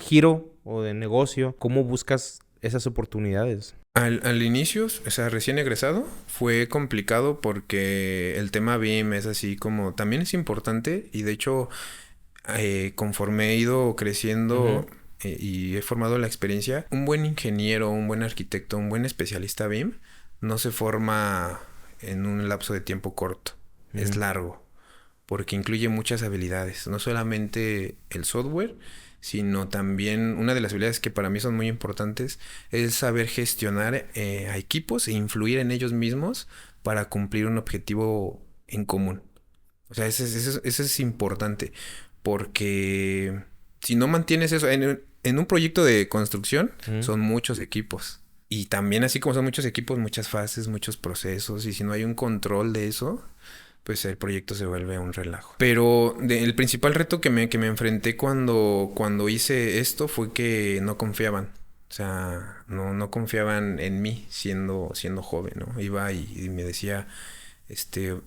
giro o de negocio, cómo buscas esas oportunidades?
Al inicio, o sea, recién egresado, fue complicado porque el tema BIM es así como, también es importante y de hecho, conforme he ido creciendo
Ujú.
y he formado la experiencia, un buen ingeniero, un buen arquitecto, un buen especialista BIM no se forma en un lapso de tiempo corto, es
Ujú.
largo, porque incluye muchas habilidades, no solamente el software, sino también una de las habilidades que para mí son muy importantes es saber gestionar a equipos e influir en ellos mismos para cumplir un objetivo en común. O sea, eso es importante porque si no mantienes eso en un proyecto de construcción,
Ujú.
son muchos equipos. Y también así como son muchos equipos, muchas fases, muchos procesos. Y si no hay un control de eso, pues el proyecto se vuelve un relajo. Pero el principal reto que me enfrenté cuando hice esto fue que no confiaban. O sea, no confiaban en mí siendo joven, ¿no? Iba y me decía,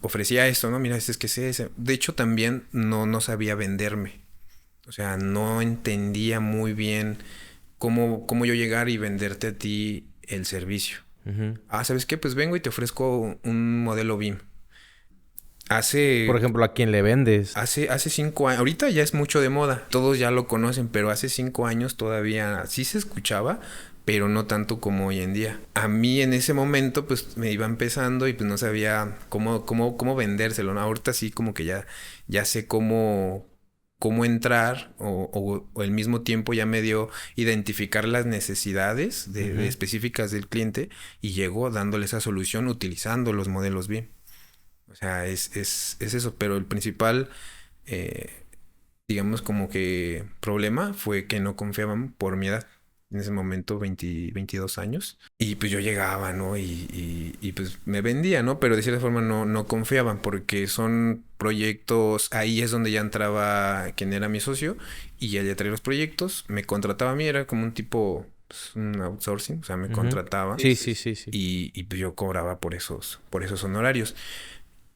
ofrecía esto, ¿no? Mira, este es que sé ese. De hecho, también no sabía venderme. O sea, no entendía muy bien cómo yo llegar y venderte a ti el servicio.
Ujú.
Ah, ¿sabes qué? Pues vengo y te ofrezco un modelo BIM.
Por
Hace,
ejemplo, ¿a quién le vendes?
hace 5 años, ahorita ya es mucho de moda, todos ya lo conocen, pero hace 5 años todavía sí se escuchaba, pero no tanto como hoy en día. A mí en ese momento pues me iba empezando y pues no sabía cómo vendérselo, ¿no? Ahorita sí como que ya sé cómo entrar o al mismo tiempo ya me dio identificar las necesidades de
Ujú.
específicas del cliente y llego dándole esa solución utilizando los modelos BIM. O sea, es eso, pero el principal, eh, digamos, como que problema fue que no confiaban por mi edad. En ese momento, 22 años. Y pues yo llegaba, ¿no? Y pues me vendía, ¿no? Pero de cierta forma no confiaban porque son proyectos, ahí es donde ya entraba quien era mi socio y él ya traía los proyectos, me contrataba a mí, era como un tipo, pues, un outsourcing, o sea, me
Ujú.
contrataba
Sí, sí, sí, sí.
y pues yo cobraba por esos honorarios.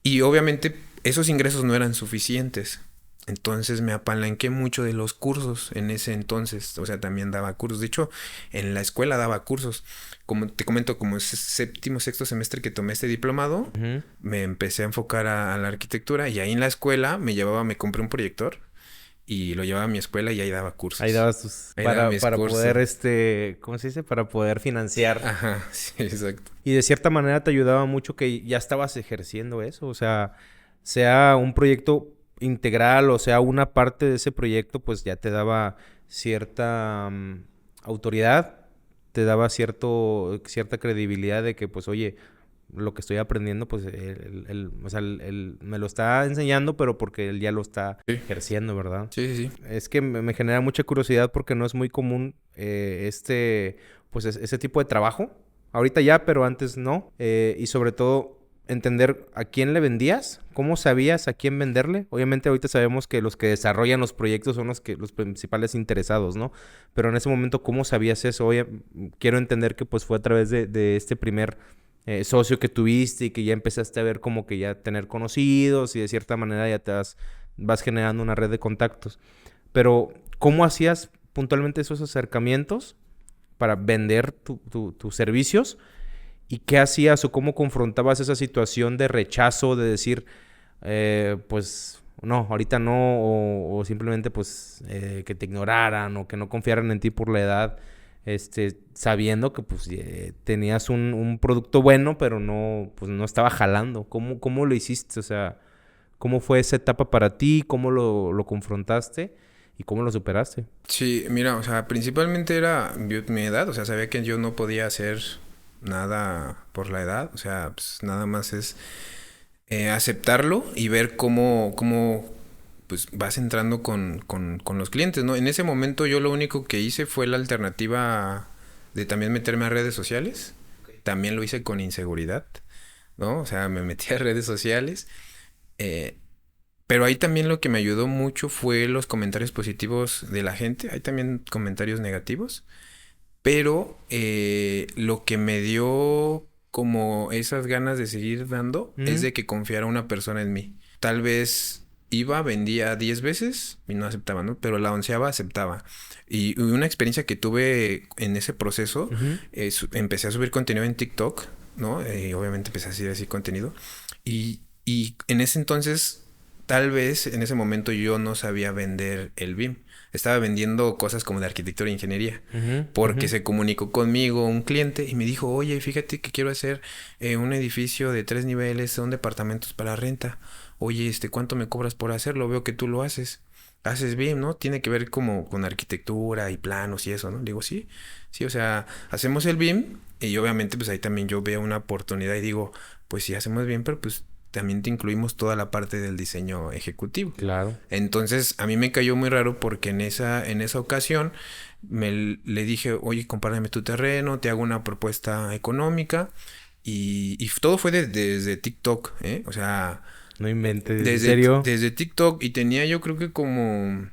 Y obviamente esos ingresos no eran suficientes. Entonces me apalanqué mucho de los cursos en ese entonces. O sea, también daba cursos. De hecho, en la escuela daba cursos. Como te comento, como es séptimo, sexto semestre que tomé este diplomado,
Ujú.
me empecé a enfocar a la arquitectura. Y ahí en la escuela me compré un proyector y lo llevaba a mi escuela y ahí daba
Ahí
cursos.
dabas tus...
Ahí daba mis
Para
cursos.
poder, ¿cómo se dice? Para poder financiar.
Ajá, sí, exacto.
Y de cierta manera te ayudaba mucho que ya estabas ejerciendo eso. O sea un proyecto integral o sea una parte de ese proyecto, pues ya te daba cierta autoridad, te daba cierta credibilidad de que, pues, oye, lo que estoy aprendiendo, pues o sea, él me lo está enseñando, pero porque él ya lo está
Sí.
ejerciendo, ¿verdad?
Sí, sí, sí.
Es que me genera mucha curiosidad porque no es muy común pues ese tipo de trabajo. Ahorita ya, pero antes no. Y sobre todo entender a quién le vendías, cómo sabías a quién venderle. Obviamente ahorita sabemos que los que desarrollan los proyectos son los principales interesados, ¿no? Pero en ese momento, ¿cómo sabías eso? Oye, quiero entender que pues fue a través de este primer socio que tuviste y que ya empezaste a ver como que ya tener conocidos y de cierta manera ya vas generando una red de contactos. Pero, ¿cómo hacías puntualmente esos acercamientos para vender tus servicios? ¿Y qué hacías o cómo confrontabas esa situación de rechazo, de decir, pues, no, ahorita no, o simplemente, pues, que te ignoraran o que no confiaran en ti por la edad, sabiendo que, pues, tenías un producto bueno, pero no, pues, no estaba jalando? ¿Cómo lo hiciste? O sea, ¿cómo fue esa etapa para ti? ¿Cómo lo confrontaste? ¿Y cómo lo superaste?
Sí, mira, o sea, principalmente era mi edad, o sea, sabía que yo no podía hacer nada por la edad, o sea, pues nada más es aceptarlo y ver cómo pues vas entrando con los clientes, ¿no? En ese momento yo lo único que hice fue la alternativa de también meterme a redes sociales, también lo hice con inseguridad, ¿no? O sea, me metí a redes sociales, eh, pero ahí también lo que me ayudó mucho fue los comentarios positivos de la gente, hay también comentarios negativos. Pero lo que me dio como esas ganas de seguir dando es
Ujú.
de que confiara una persona en mí. Tal vez vendía 10 veces y no aceptaba, ¿no? Pero la onceava aceptaba. Y una experiencia que tuve en ese proceso,
Ujú.
empecé a subir contenido en TikTok, ¿no? Y obviamente empecé a hacer así contenido. Y en ese entonces, tal vez en ese momento yo no sabía vender el BIM. Estaba vendiendo cosas como de arquitectura e ingeniería
Ujú.
porque
Ujú.
se comunicó conmigo un cliente y me dijo, oye, fíjate que quiero hacer un edificio de 3 niveles, son departamentos para renta. Oye, ¿cuánto me cobras por hacerlo? Veo que tú lo haces. Haces bien, ¿no? Tiene que ver como con arquitectura y planos y eso, ¿no? Le digo, sí, sí, o sea, hacemos el BIM y obviamente pues ahí también yo veo una oportunidad y digo, pues sí, hacemos bien, pero pues también te incluimos toda la parte del diseño ejecutivo.
Claro.
Entonces, a mí me cayó muy raro porque en esa ocasión le dije, oye, compárame tu terreno, te hago una propuesta económica y todo fue desde TikTok, ¿eh? O sea,
No inventes, ¿en serio?
desde TikTok y tenía yo creo que como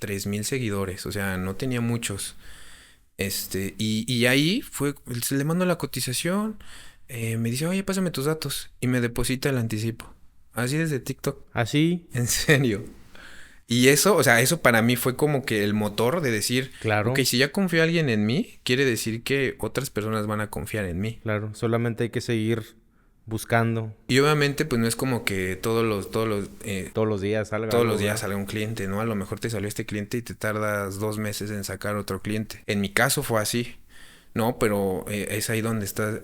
3,000 seguidores, o sea, no tenía muchos. Y ahí le mando la cotización, me dice, oye, pásame tus datos y me deposita el anticipo. Así desde TikTok,
¿Así?
en serio. Y eso, o sea, eso para mí fue como que el motor de decir, ok,
Claro,
si ya confía alguien en mí, quiere decir que otras personas van a confiar en mí.
claro. Solamente hay que seguir buscando.
Y obviamente, pues no es como que
Salga
todos los
algo,
días
¿verdad?
sale un cliente, ¿no? A lo mejor te salió este cliente y te tardas 2 meses en sacar otro cliente. En mi caso fue así. No, pero es ahí donde estás,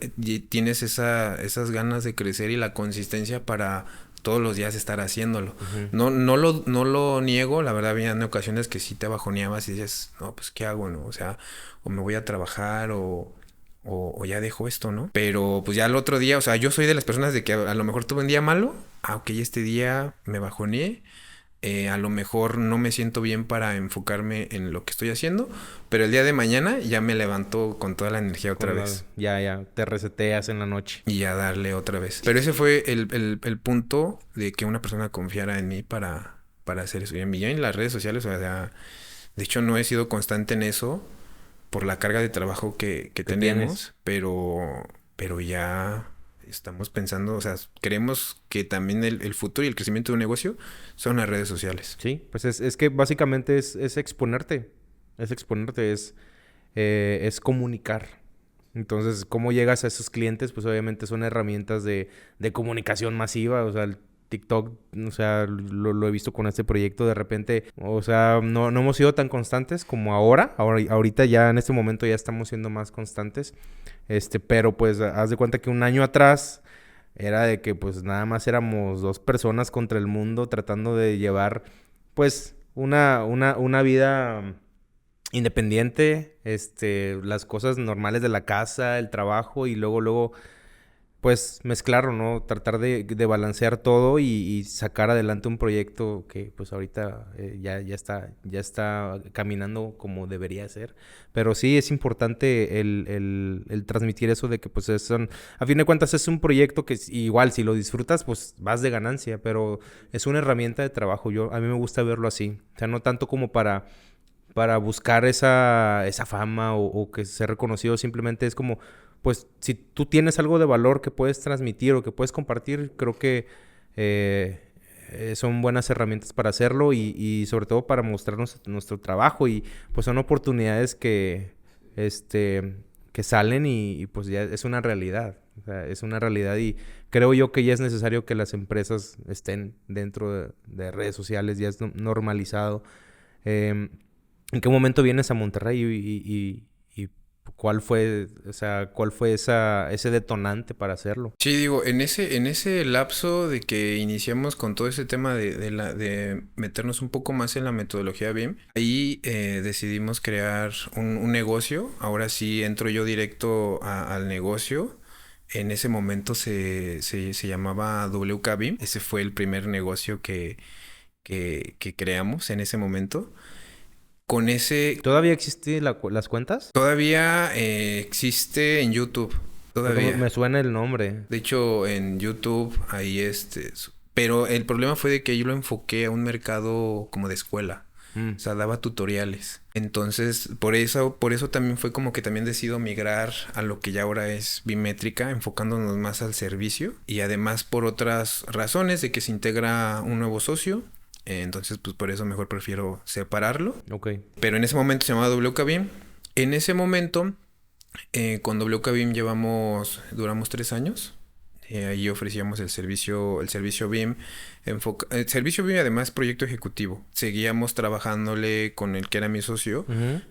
tienes esas ganas de crecer y la consistencia para todos los días estar haciéndolo.
Ujú.
No lo niego, la verdad había ocasiones que sí te bajoneabas y dices, no, pues ¿qué hago, no? O sea, o me voy a trabajar o ya dejo esto, ¿no? Pero pues ya el otro día, o sea, yo soy de las personas de que a lo mejor tuve un día malo, ok, este día me bajoneé, a lo mejor no me siento bien para enfocarme en lo que estoy haciendo, pero el día de mañana ya me levanto con toda la energía otra vez
Ya, te reseteas en la noche.
y a darle otra vez. Pero ese fue el punto de que una persona confiara en mí para hacer eso. Y yo en las redes sociales, o sea, de hecho no he sido constante en eso por la carga de trabajo que
¿Qué tienes?
tenemos, pero ya estamos pensando, o sea, creemos que también el futuro y el crecimiento de un negocio son las redes sociales.
Sí, pues es que básicamente es exponerte. Es exponerte, es comunicar. Entonces, ¿cómo llegas a esos clientes? Pues obviamente son herramientas de comunicación masiva. O sea, el TikTok, o sea, lo he visto con este proyecto de repente. O sea, no hemos sido tan constantes como ahora. Ahorita ya en este momento ya estamos siendo más constantes. Pero pues haz de cuenta que un año atrás era de que pues nada más éramos dos personas contra el mundo tratando de llevar pues una vida independiente, las cosas normales de la casa, el trabajo y luego pues mezclarlo, ¿no? Tratar de balancear todo y sacar adelante un proyecto que pues ahorita ya está caminando como debería ser. Pero sí es importante el transmitir eso de que pues a fin de cuentas es un proyecto que igual si lo disfrutas pues vas de ganancia, pero es una herramienta de trabajo. A mí me gusta verlo así. O sea, no tanto como para buscar esa fama o que ser reconocido, simplemente es como, pues, si tú tienes algo de valor que puedes transmitir o que puedes compartir, creo que son buenas herramientas para hacerlo y sobre todo para mostrarnos nuestro trabajo y pues son oportunidades que salen y pues ya es una realidad. O sea, es una realidad y creo yo que ya es necesario que las empresas estén dentro de redes sociales, ya es normalizado. Em, ¿En qué momento vienes a Monterrey y cuál fue, o sea, cuál fue ese detonante para hacerlo?
Sí, digo, en ese lapso de que iniciamos con todo ese tema de meternos un poco más en la metodología BIM, ahí decidimos crear un negocio. Ahora sí entro yo directo al negocio. En ese momento se llamaba WK BIM. Ese fue el primer negocio que creamos en ese momento. Con ese
¿Todavía existen las cuentas?
todavía existe en YouTube.
Porque me,
Todavía.
me suena el nombre.
De hecho, en YouTube, ahí pero el problema fue de que yo lo enfoqué a un mercado como de escuela.
Mm,
O sea, daba tutoriales. Entonces, por eso también fue como que también decido migrar a lo que ya ahora es Bimétrica, enfocándonos más al servicio. Y además por otras razones de que se integra un nuevo socio. Entonces, pues por eso mejor prefiero separarlo.
ok.
Pero en ese momento se llamaba WKBIM. En ese momento, con WKBIM duramos 3 años. Ahí ofrecíamos el servicio BIM, el servicio BIM y además proyecto ejecutivo. Seguíamos trabajándole con el que era mi socio
Ujú.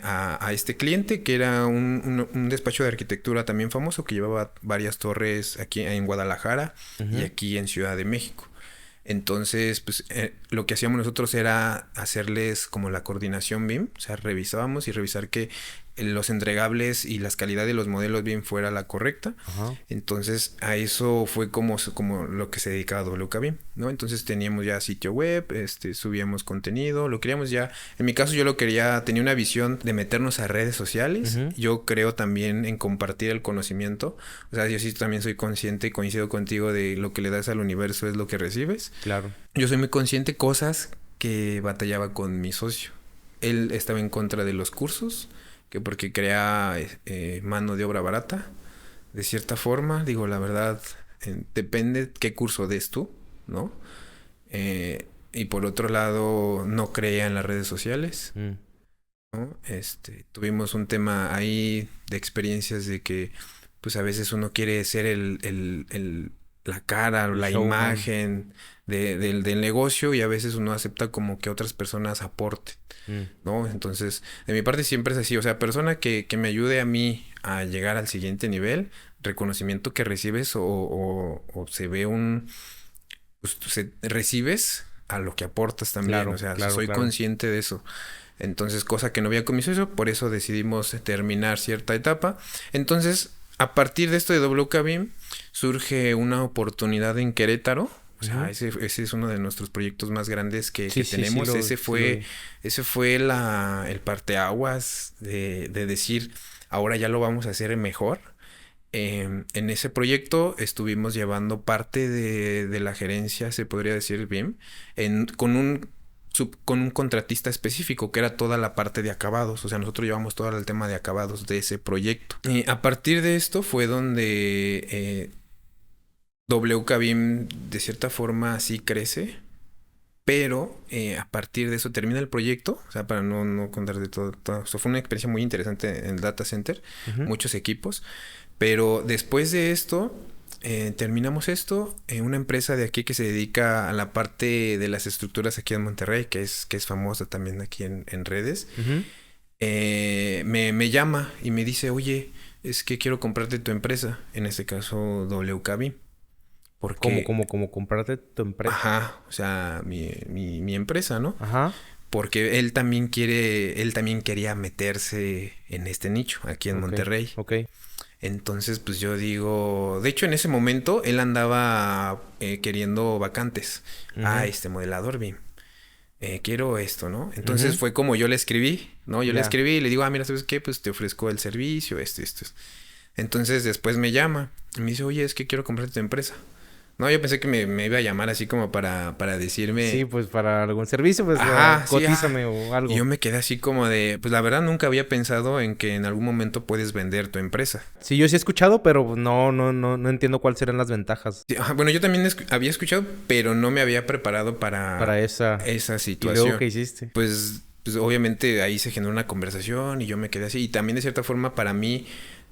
a este cliente que era un despacho de arquitectura también famoso que llevaba varias torres aquí en Guadalajara y
Ujú.
aquí en Ciudad de México. Entonces, pues lo que hacíamos nosotros era hacerles como la coordinación BIM, o sea, revisábamos y revisar que los entregables y las calidades de los modelos BIM fuera la correcta.
Ajá.
Entonces, a eso fue como lo que se dedicaba a WKBIM, ¿no? Entonces teníamos ya sitio web, subíamos contenido, lo queríamos ya. En mi caso yo tenía una visión de meternos a redes sociales.
Ujú.
Yo creo también en compartir el conocimiento. O sea, yo sí también soy consciente y coincido contigo de lo que le das al universo es lo que recibes.
Claro.
Yo soy muy consciente de cosas que batallaba con mi socio. Él estaba en contra de los cursos, que porque crea mano de obra barata. De cierta forma, digo, la verdad, depende qué curso des tú, ¿no? Y por otro lado, no creía en las redes sociales,
Mm.
¿no? Tuvimos un tema ahí de experiencias de que, pues a veces uno quiere ser la cara o
El
la
showman.
imagen del negocio y a veces uno acepta como que otras personas aporten,
Mm.
¿no? Entonces, de mi parte siempre es así, o sea, persona que me ayude a mí a llegar al siguiente nivel, reconocimiento que recibes o se ve pues, recibes a lo que aportas también, o
Claro,
sea,
claro,
soy
claro.
consciente de eso. Entonces, cosa que no había con mi socio, por eso decidimos terminar cierta etapa. Entonces, a partir de esto de WKBIM, surge una oportunidad en Querétaro. O sea,
Ujú.
ese es uno de nuestros proyectos más grandes que
Sí, sí, sí
tenemos.
lo, sí lo vi.
Ese fue el parteaguas de decir, ahora ya lo vamos a hacer mejor. En ese proyecto estuvimos llevando parte de la gerencia, se podría decir BIM, con un contratista específico, que era toda la parte de acabados. O sea, nosotros llevamos todo el tema de acabados de ese proyecto. A partir de esto fue donde WKBIM de cierta forma sí crece. Pero a partir de eso termina el proyecto, o sea, para no contar de todo. Esto fue una experiencia muy interesante en el data center,
Ujú.
muchos equipos. Pero después de esto, terminamos esto en una empresa de aquí que se dedica a la parte de las estructuras aquí en Monterrey, que es famosa también aquí en redes.
Ujú.
Me llama y me dice, oye, es que quiero comprarte tu empresa, en este caso WKB,
Como,
porque,
como, como comprarte tu empresa.
ajá, o sea, mi empresa, ¿no?
Ajá.
Porque él también quería meterse en este nicho aquí en
Ok.
Monterrey.
Ok.
Entonces, pues yo digo, de hecho en ese momento él andaba queriendo vacantes. Ah, modelador BIM. Quiero esto, ¿no? Entonces fue como yo le escribí, ¿no? Yo le escribí y le digo, mira, ¿sabes qué? Pues te ofrezco el servicio, esto. Entonces después me llama y me dice, oye, es que quiero comprar tu empresa. No, yo pensé que me iba a llamar así como para decirme...
Sí, pues para algún servicio, pues cotízame o algo.
Y yo me quedé así como de... Pues la verdad nunca había pensado en que en algún momento puedes vender tu empresa.
Sí, yo sí he escuchado, pero no entiendo cuáles serán las ventajas.
Sí, bueno, yo también había escuchado, pero no me había preparado para
esa
situación.
¿Y luego qué hiciste?
Pues obviamente ahí se generó una conversación y yo me quedé así. Y también de cierta forma para mí...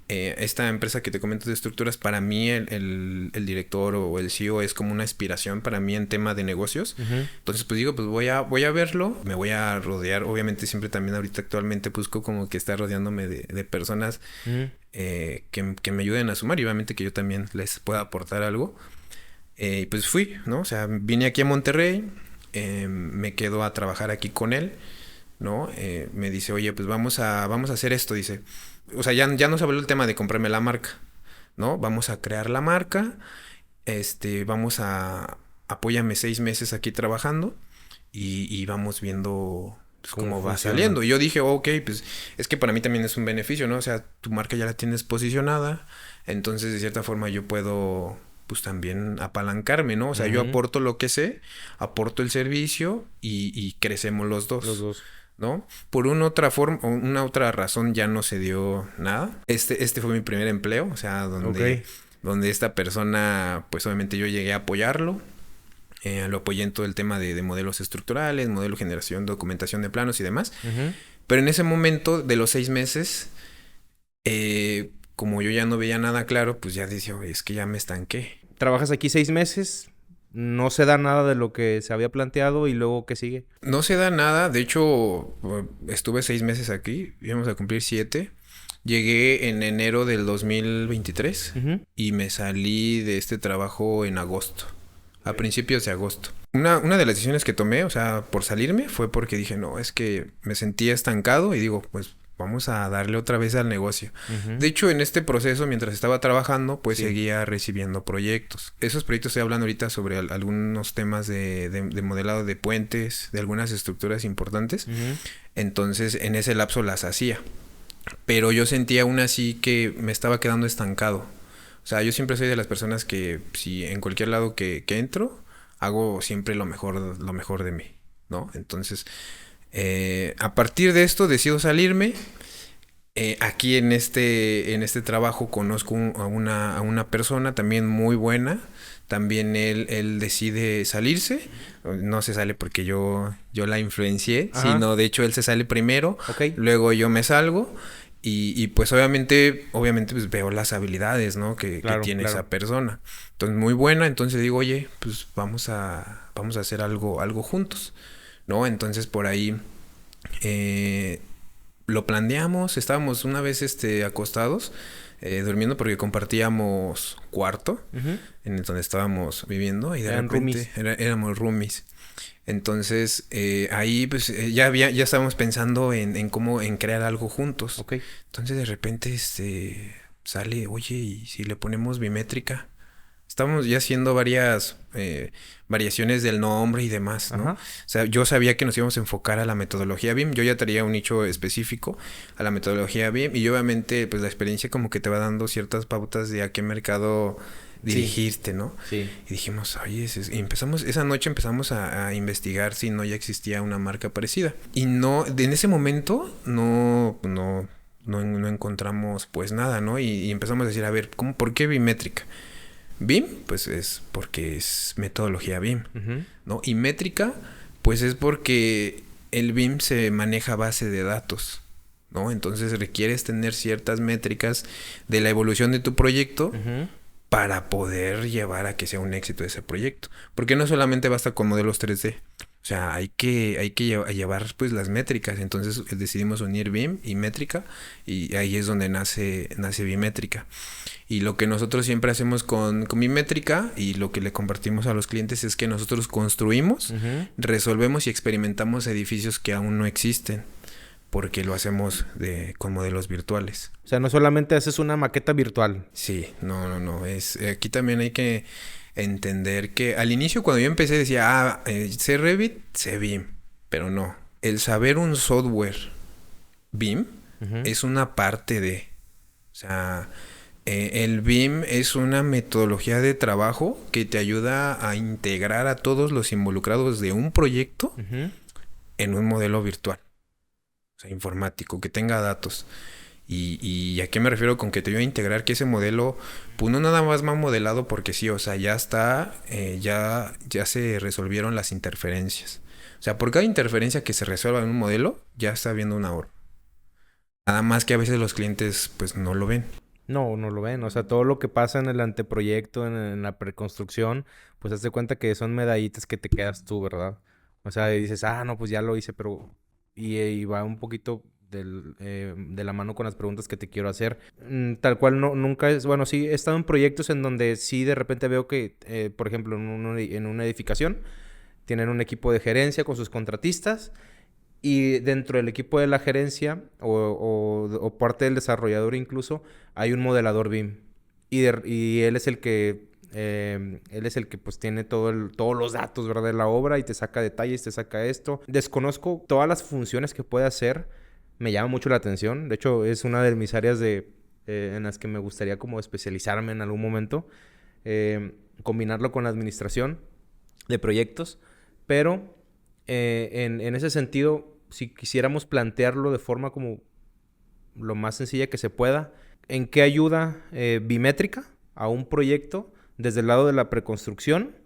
esta empresa que te comento de estructuras, para mí el director o el CEO es como una inspiración para mí en tema de negocios. Entonces, pues digo, pues voy a verlo, me voy a rodear. Obviamente siempre también ahorita actualmente busco como que estar rodeándome de personas que me ayuden a sumar y obviamente que yo también les pueda aportar algo. Y pues fui, ¿no? O sea, vine aquí a Monterrey, me quedo a trabajar aquí con él, ¿no? Me dice, oye, pues vamos a hacer esto, dice. O sea, ya no se habló el tema de comprarme la marca, ¿no? Vamos a crear la marca, vamos apóyame 6 meses aquí trabajando y vamos viendo pues, cómo va saliendo. Y yo dije, ok, pues es que para mí también es un beneficio, ¿no? O sea, tu marca ya la tienes posicionada, entonces de cierta forma yo puedo pues también apalancarme, ¿no? O sea, yo aporto lo que sé, aporto el servicio y crecemos los dos.
Los dos.
¿No? Por una otra razón ya no se dio nada. Este fue mi primer empleo, o sea, donde esta persona, pues obviamente yo llegué a apoyarlo. Lo apoyé en todo el tema de modelos estructurales, modelo generación, documentación de planos y demás. Pero en ese momento, de los 6 meses, como yo ya no veía nada claro, pues ya decía, es que ya me estanqué.
¿Trabajas aquí 6 meses? No se da nada de lo que se había planteado y luego ¿qué sigue?
No se da nada. De hecho, estuve 6 meses aquí. Íbamos a cumplir 7. Llegué en enero del 2023 y me salí de este trabajo en agosto. A principios de agosto. Una de las decisiones que tomé, o sea, por salirme, fue porque dije, no, es que me sentía estancado y digo, pues vamos a darle otra vez al negocio. De hecho, en este proceso, mientras estaba trabajando, pues seguía recibiendo proyectos. Esos proyectos estoy hablando ahorita sobre algunos temas de modelado de puentes, de algunas estructuras importantes. Entonces, en ese lapso las hacía. Pero yo sentía aún así que me estaba quedando estancado. O sea, yo siempre soy de las personas que si en cualquier lado que entro, hago siempre lo mejor de mí, ¿no? Entonces... a partir de esto decido salirme. Aquí en este trabajo conozco a una persona también muy buena. También él decide salirse. No se sale porque yo la influencié, sino de hecho él se sale primero. Luego yo me salgo. Y pues obviamente pues veo las habilidades, ¿no? que tiene esa persona. Entonces muy buena. Entonces digo, oye, pues vamos a hacer algo juntos, ¿no? Entonces por ahí lo planeamos, estábamos una vez acostados, durmiendo porque compartíamos cuarto en el donde estábamos viviendo y de repente éramos roomies. Entonces ahí pues ya estábamos pensando en cómo crear algo juntos. Entonces de repente sale, oye, ¿y si le ponemos bimétrica? Estábamos ya haciendo varias variaciones del nombre y demás, ¿no? O sea, yo sabía que nos íbamos a enfocar a la metodología BIM. Yo ya tenía un nicho específico a la metodología BIM. Y obviamente, pues la experiencia como que te va dando ciertas pautas de a qué mercado dirigirte, ¿no? Sí. Y dijimos, oye, esa noche empezamos a investigar si no ya existía una marca parecida. Y en ese momento no encontramos pues nada, ¿no? Y empezamos a decir, a ver, ¿por qué bimétrica? BIM, pues es porque es metodología BIM, ¿no? Y métrica, pues es porque el BIM se maneja a base de datos, ¿no? Entonces requieres tener ciertas métricas de la evolución de tu proyecto para poder llevar a que sea un éxito ese proyecto. Porque no solamente basta con modelos 3D. O sea, hay que llevar pues las métricas. Entonces decidimos unir BIM y métrica y ahí es donde nace Bimétrica. Y lo que nosotros siempre hacemos con Bimétrica y lo que le compartimos a los clientes es que nosotros construimos, resolvemos y experimentamos edificios que aún no existen. porque lo hacemos con modelos virtuales.
O sea, no solamente haces una maqueta virtual.
Sí, no. Aquí también hay que entender que al inicio cuando yo empecé decía, sé Revit, sé BIM, pero no. El saber un software BIM es una parte de... O sea, el BIM es una metodología de trabajo que te ayuda a integrar a todos los involucrados de un proyecto en un modelo virtual. O sea, informático, que tenga datos. ¿Y a qué me refiero con que te ayuda a integrar que ese modelo, pues no nada más modelado porque sí, o sea, ya está, ya se resolvieron las interferencias. O sea, por cada interferencia que se resuelva en un modelo, ya está habiendo un ahorro. Nada más que a veces los clientes, pues, no lo ven.
No lo ven. O sea, todo lo que pasa en el anteproyecto, en la preconstrucción, pues hazte cuenta que son medallitas que te quedas tú, ¿verdad? O sea, y dices, no, pues ya lo hice, pero... Y va un poquito de la mano con las preguntas que te quiero hacer. Tal cual, nunca es... Bueno, sí, he estado en proyectos en donde sí de repente veo que, por ejemplo, en una edificación, tienen un equipo de gerencia con sus contratistas. Y dentro del equipo de la gerencia o parte del desarrollador incluso, hay un modelador BIM. Y él es el que pues tiene todos los datos, ¿verdad? De la obra y te saca detalles, te saca esto. Desconozco todas las funciones que puede hacer. Me llama mucho la atención. De hecho, es una de mis áreas en las que me gustaría como especializarme en algún momento. Combinarlo con la administración de proyectos. Pero en ese sentido, si quisiéramos plantearlo de forma como lo más sencilla que se pueda, ¿en qué ayuda Bimétrica a un proyecto desde el lado de la preconstrucción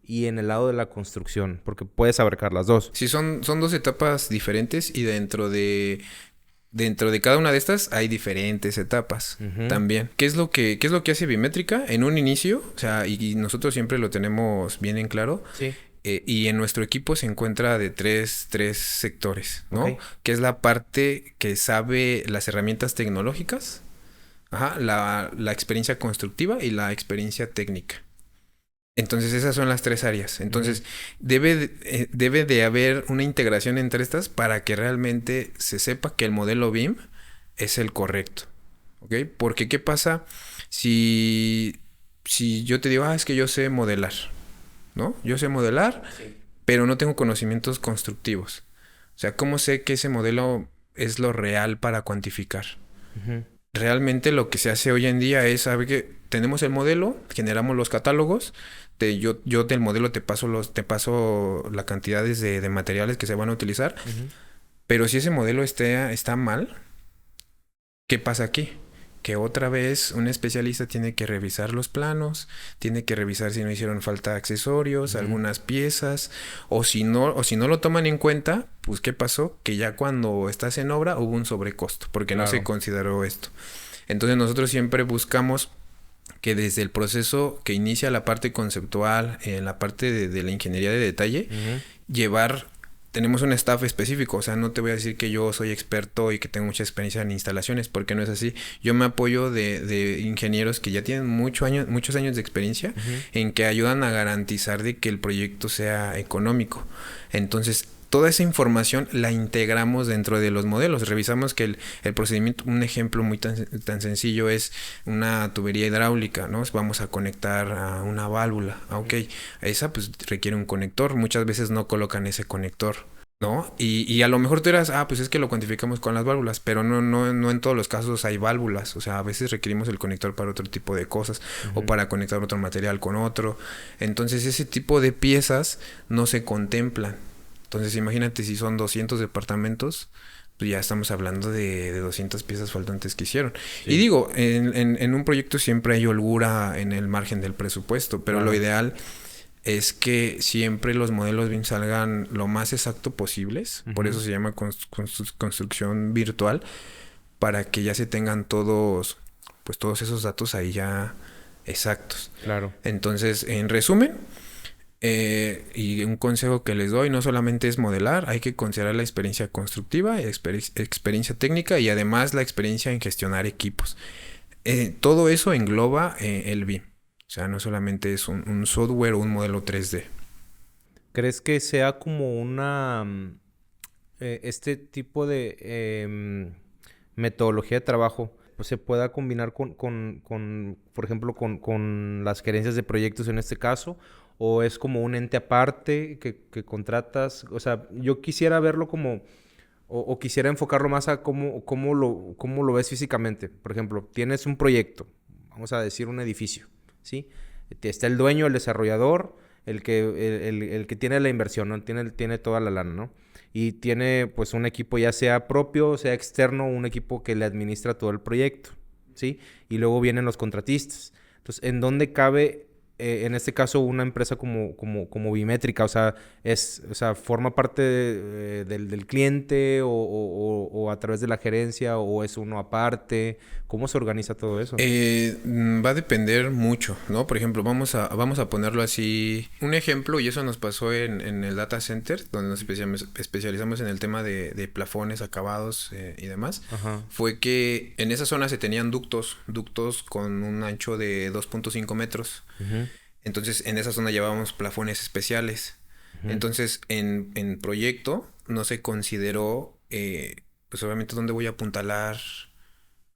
y en el lado de la construcción? Porque puedes abarcar las dos.
Sí, son dos etapas diferentes y dentro de cada una de estas hay diferentes etapas también. ¿Qué es lo que hace Bimétrica? En un inicio, o sea, y nosotros siempre lo tenemos bien en claro.
Sí.
Y en nuestro equipo se encuentra de tres sectores, ¿no?
Okay.
Que es la parte que sabe las herramientas tecnológicas, la experiencia constructiva y la experiencia técnica. Entonces esas son las tres áreas. Entonces debe de haber una integración entre estas para que realmente se sepa que el modelo BIM es el correcto, ¿ok? Porque ¿qué pasa si yo te digo, es que yo sé modelar, ¿no? Yo sé modelar, sí, pero no tengo conocimientos constructivos. O sea, ¿cómo sé que ese modelo es lo real para cuantificar? Realmente lo que se hace hoy en día es saber que tenemos el modelo, generamos los catálogos, yo del modelo te paso las cantidades de materiales que se van a utilizar, pero si ese modelo está mal, ¿qué pasa aquí? Que otra vez un especialista tiene que revisar los planos, tiene que revisar si no hicieron falta accesorios, algunas piezas, o si no lo toman en cuenta, pues ¿qué pasó? Que ya cuando estás en obra hubo un sobrecosto, porque no se consideró esto. Entonces nosotros siempre buscamos que desde el proceso que inicia la parte conceptual, en la parte de la ingeniería de detalle, tenemos un staff específico, o sea, no te voy a decir que yo soy experto y que tengo mucha experiencia en instalaciones, porque no es así. Yo me apoyo de ingenieros que ya tienen muchos años de experiencia en que ayudan a garantizar de que el proyecto sea económico. Entonces, toda esa información la integramos dentro de los modelos. Revisamos que el procedimiento, un ejemplo muy tan sencillo es una tubería hidráulica, ¿no? Vamos a conectar a una válvula. Ok, esa pues requiere un conector. Muchas veces no colocan ese conector, ¿no? Y a lo mejor tú dirás, pues es que lo cuantificamos con las válvulas, pero no en todos los casos hay válvulas. O sea, a veces requerimos el conector para otro tipo de cosas o para conectar otro material con otro. Entonces ese tipo de piezas no se contemplan. Entonces imagínate si son 200 departamentos, pues ya estamos hablando de 200 piezas faltantes que hicieron. Sí. Y digo, en un proyecto siempre hay holgura en el margen del presupuesto, pero lo ideal es que siempre los modelos BIM salgan lo más exacto posibles. Por eso se llama construcción virtual, para que ya se tengan todos esos datos ahí ya exactos.
Claro.
Entonces, en resumen... y un consejo que les doy no solamente es modelar, hay que considerar la experiencia constructiva, experiencia técnica y además la experiencia en gestionar equipos. Todo eso engloba el BIM. O sea, no solamente es un software o un modelo 3D.
¿Crees que sea como este tipo de metodología de trabajo pues, se pueda combinar por ejemplo, con las gerencias de proyectos en este caso, o es como un ente aparte que contratas. O sea, yo quisiera verlo como, o quisiera enfocarlo más a cómo lo ves físicamente. Por ejemplo, tienes un proyecto, vamos a decir un edificio, ¿sí? Está el dueño, el desarrollador, el que tiene la inversión, ¿no? Tiene toda la lana, ¿no? Y tiene pues un equipo ya sea propio, sea externo, un equipo que le administra todo el proyecto, ¿sí? Y luego vienen los contratistas. Entonces, ¿en dónde cabe, en este caso, una empresa como Bimétrica? O sea, ¿forma parte del cliente o a través de la gerencia o es uno aparte? ¿Cómo se organiza todo eso?
Va a depender mucho, ¿no? Por ejemplo, vamos a ponerlo así. Un ejemplo, y eso nos pasó en el data center, donde nos especializamos en el tema de plafones, acabados y demás.
Ajá.
Fue que en esa zona se tenían ductos con un ancho de 2.5 metros.
Uh-huh.
Entonces, en esa zona llevábamos plafones especiales.
Uh-huh.
Entonces, en proyecto no se consideró, pues obviamente, dónde voy a apuntalar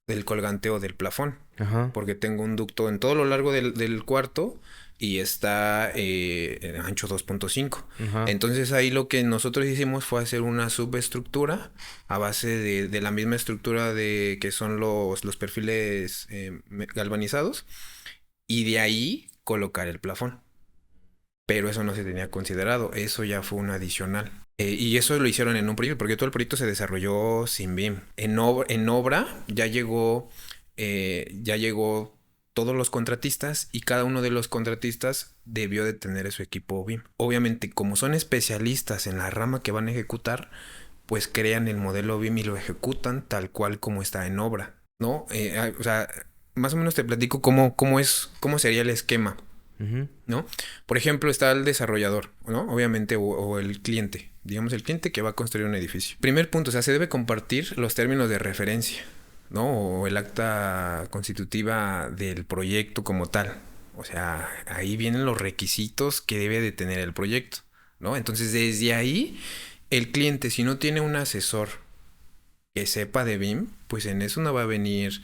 del colgante o del plafón.
Ajá.
Porque tengo un ducto en todo lo largo del cuarto y está en ancho 2.5.
Ajá.
Entonces ahí lo que nosotros hicimos fue hacer una subestructura a base de la misma estructura de que son los perfiles galvanizados, y de ahí colocar el plafón. Pero eso no se tenía considerado, eso ya fue un adicional. Y eso lo hicieron en un proyecto, porque todo el proyecto se desarrolló sin BIM. En obra ya llegó todos los contratistas, y cada uno de los contratistas debió de tener su equipo BIM. Obviamente, como son especialistas en la rama que van a ejecutar, pues crean el modelo BIM y lo ejecutan tal cual como está en obra, ¿no? O sea, más o menos te platico cómo sería el esquema.
Uh-huh.
¿No? Por ejemplo, está el desarrollador, ¿no? Obviamente, o el cliente, digamos el cliente que va a construir un edificio. Primer punto, o sea, se debe compartir los términos de referencia, ¿no? O el acta constitutiva del proyecto como tal. O sea, ahí vienen los requisitos que debe de tener el proyecto, ¿no? Entonces, desde ahí, el cliente, si no tiene un asesor que sepa de BIM, pues en eso no va a venir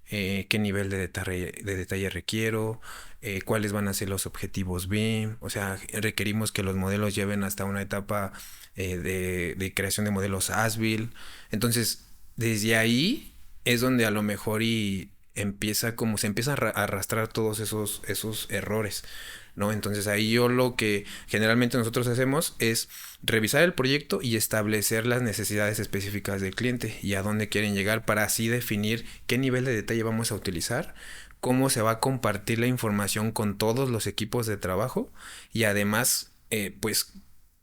qué nivel de detalle requiero, cuáles van a ser los objetivos BIM. O sea, requerimos que los modelos lleven hasta una etapa de creación de modelos as-built. Entonces, desde ahí es donde a lo mejor se empieza a arrastrar todos esos errores, ¿no? Entonces ahí lo que generalmente nosotros hacemos es revisar el proyecto y establecer las necesidades específicas del cliente y a dónde quieren llegar, para así definir qué nivel de detalle vamos a utilizar, cómo se va a compartir la información con todos los equipos de trabajo, y además, pues,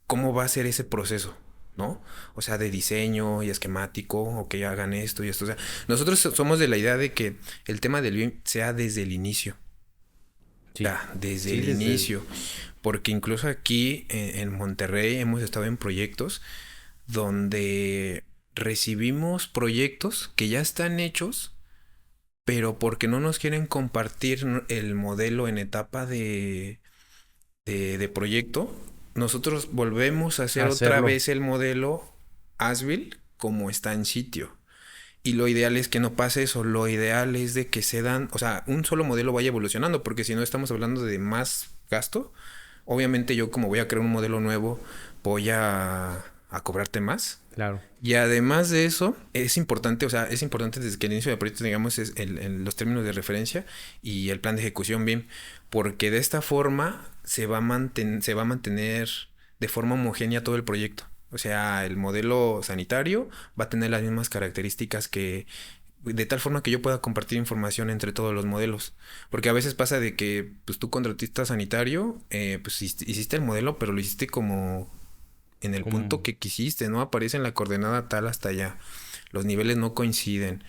cómo va a ser ese proceso, ¿no? O sea, de diseño y esquemático, o que hagan esto y esto. O sea, nosotros somos de la idea de que el tema del BIM sea desde el inicio.
Sí.
Ya, desde el inicio. Porque incluso aquí en Monterrey hemos estado en proyectos donde recibimos proyectos que ya están hechos, pero porque no nos quieren compartir el modelo en etapa de proyecto, nosotros volvemos a hacer otra vez el modelo as-built como está en sitio. Y lo ideal es que no pase eso. Lo ideal es de que o sea, un solo modelo vaya evolucionando, porque si no estamos hablando de más gasto. Obviamente yo, como voy a crear un modelo nuevo, voy a cobrarte más.
Claro.
Y además de eso, es importante, o sea, es importante desde que el inicio del proyecto, digamos, es los términos de referencia y el plan de ejecución BIM, porque de esta forma se va a mantener de forma homogénea todo el proyecto. O sea, el modelo sanitario va a tener las mismas características, de tal forma que yo pueda compartir información entre todos los modelos. Porque a veces pasa de que, pues, tú, contratista sanitario, pues hiciste el modelo, pero lo hiciste como en el punto que quisiste, ¿no? Aparece en la coordenada tal hasta allá. Los niveles no coinciden.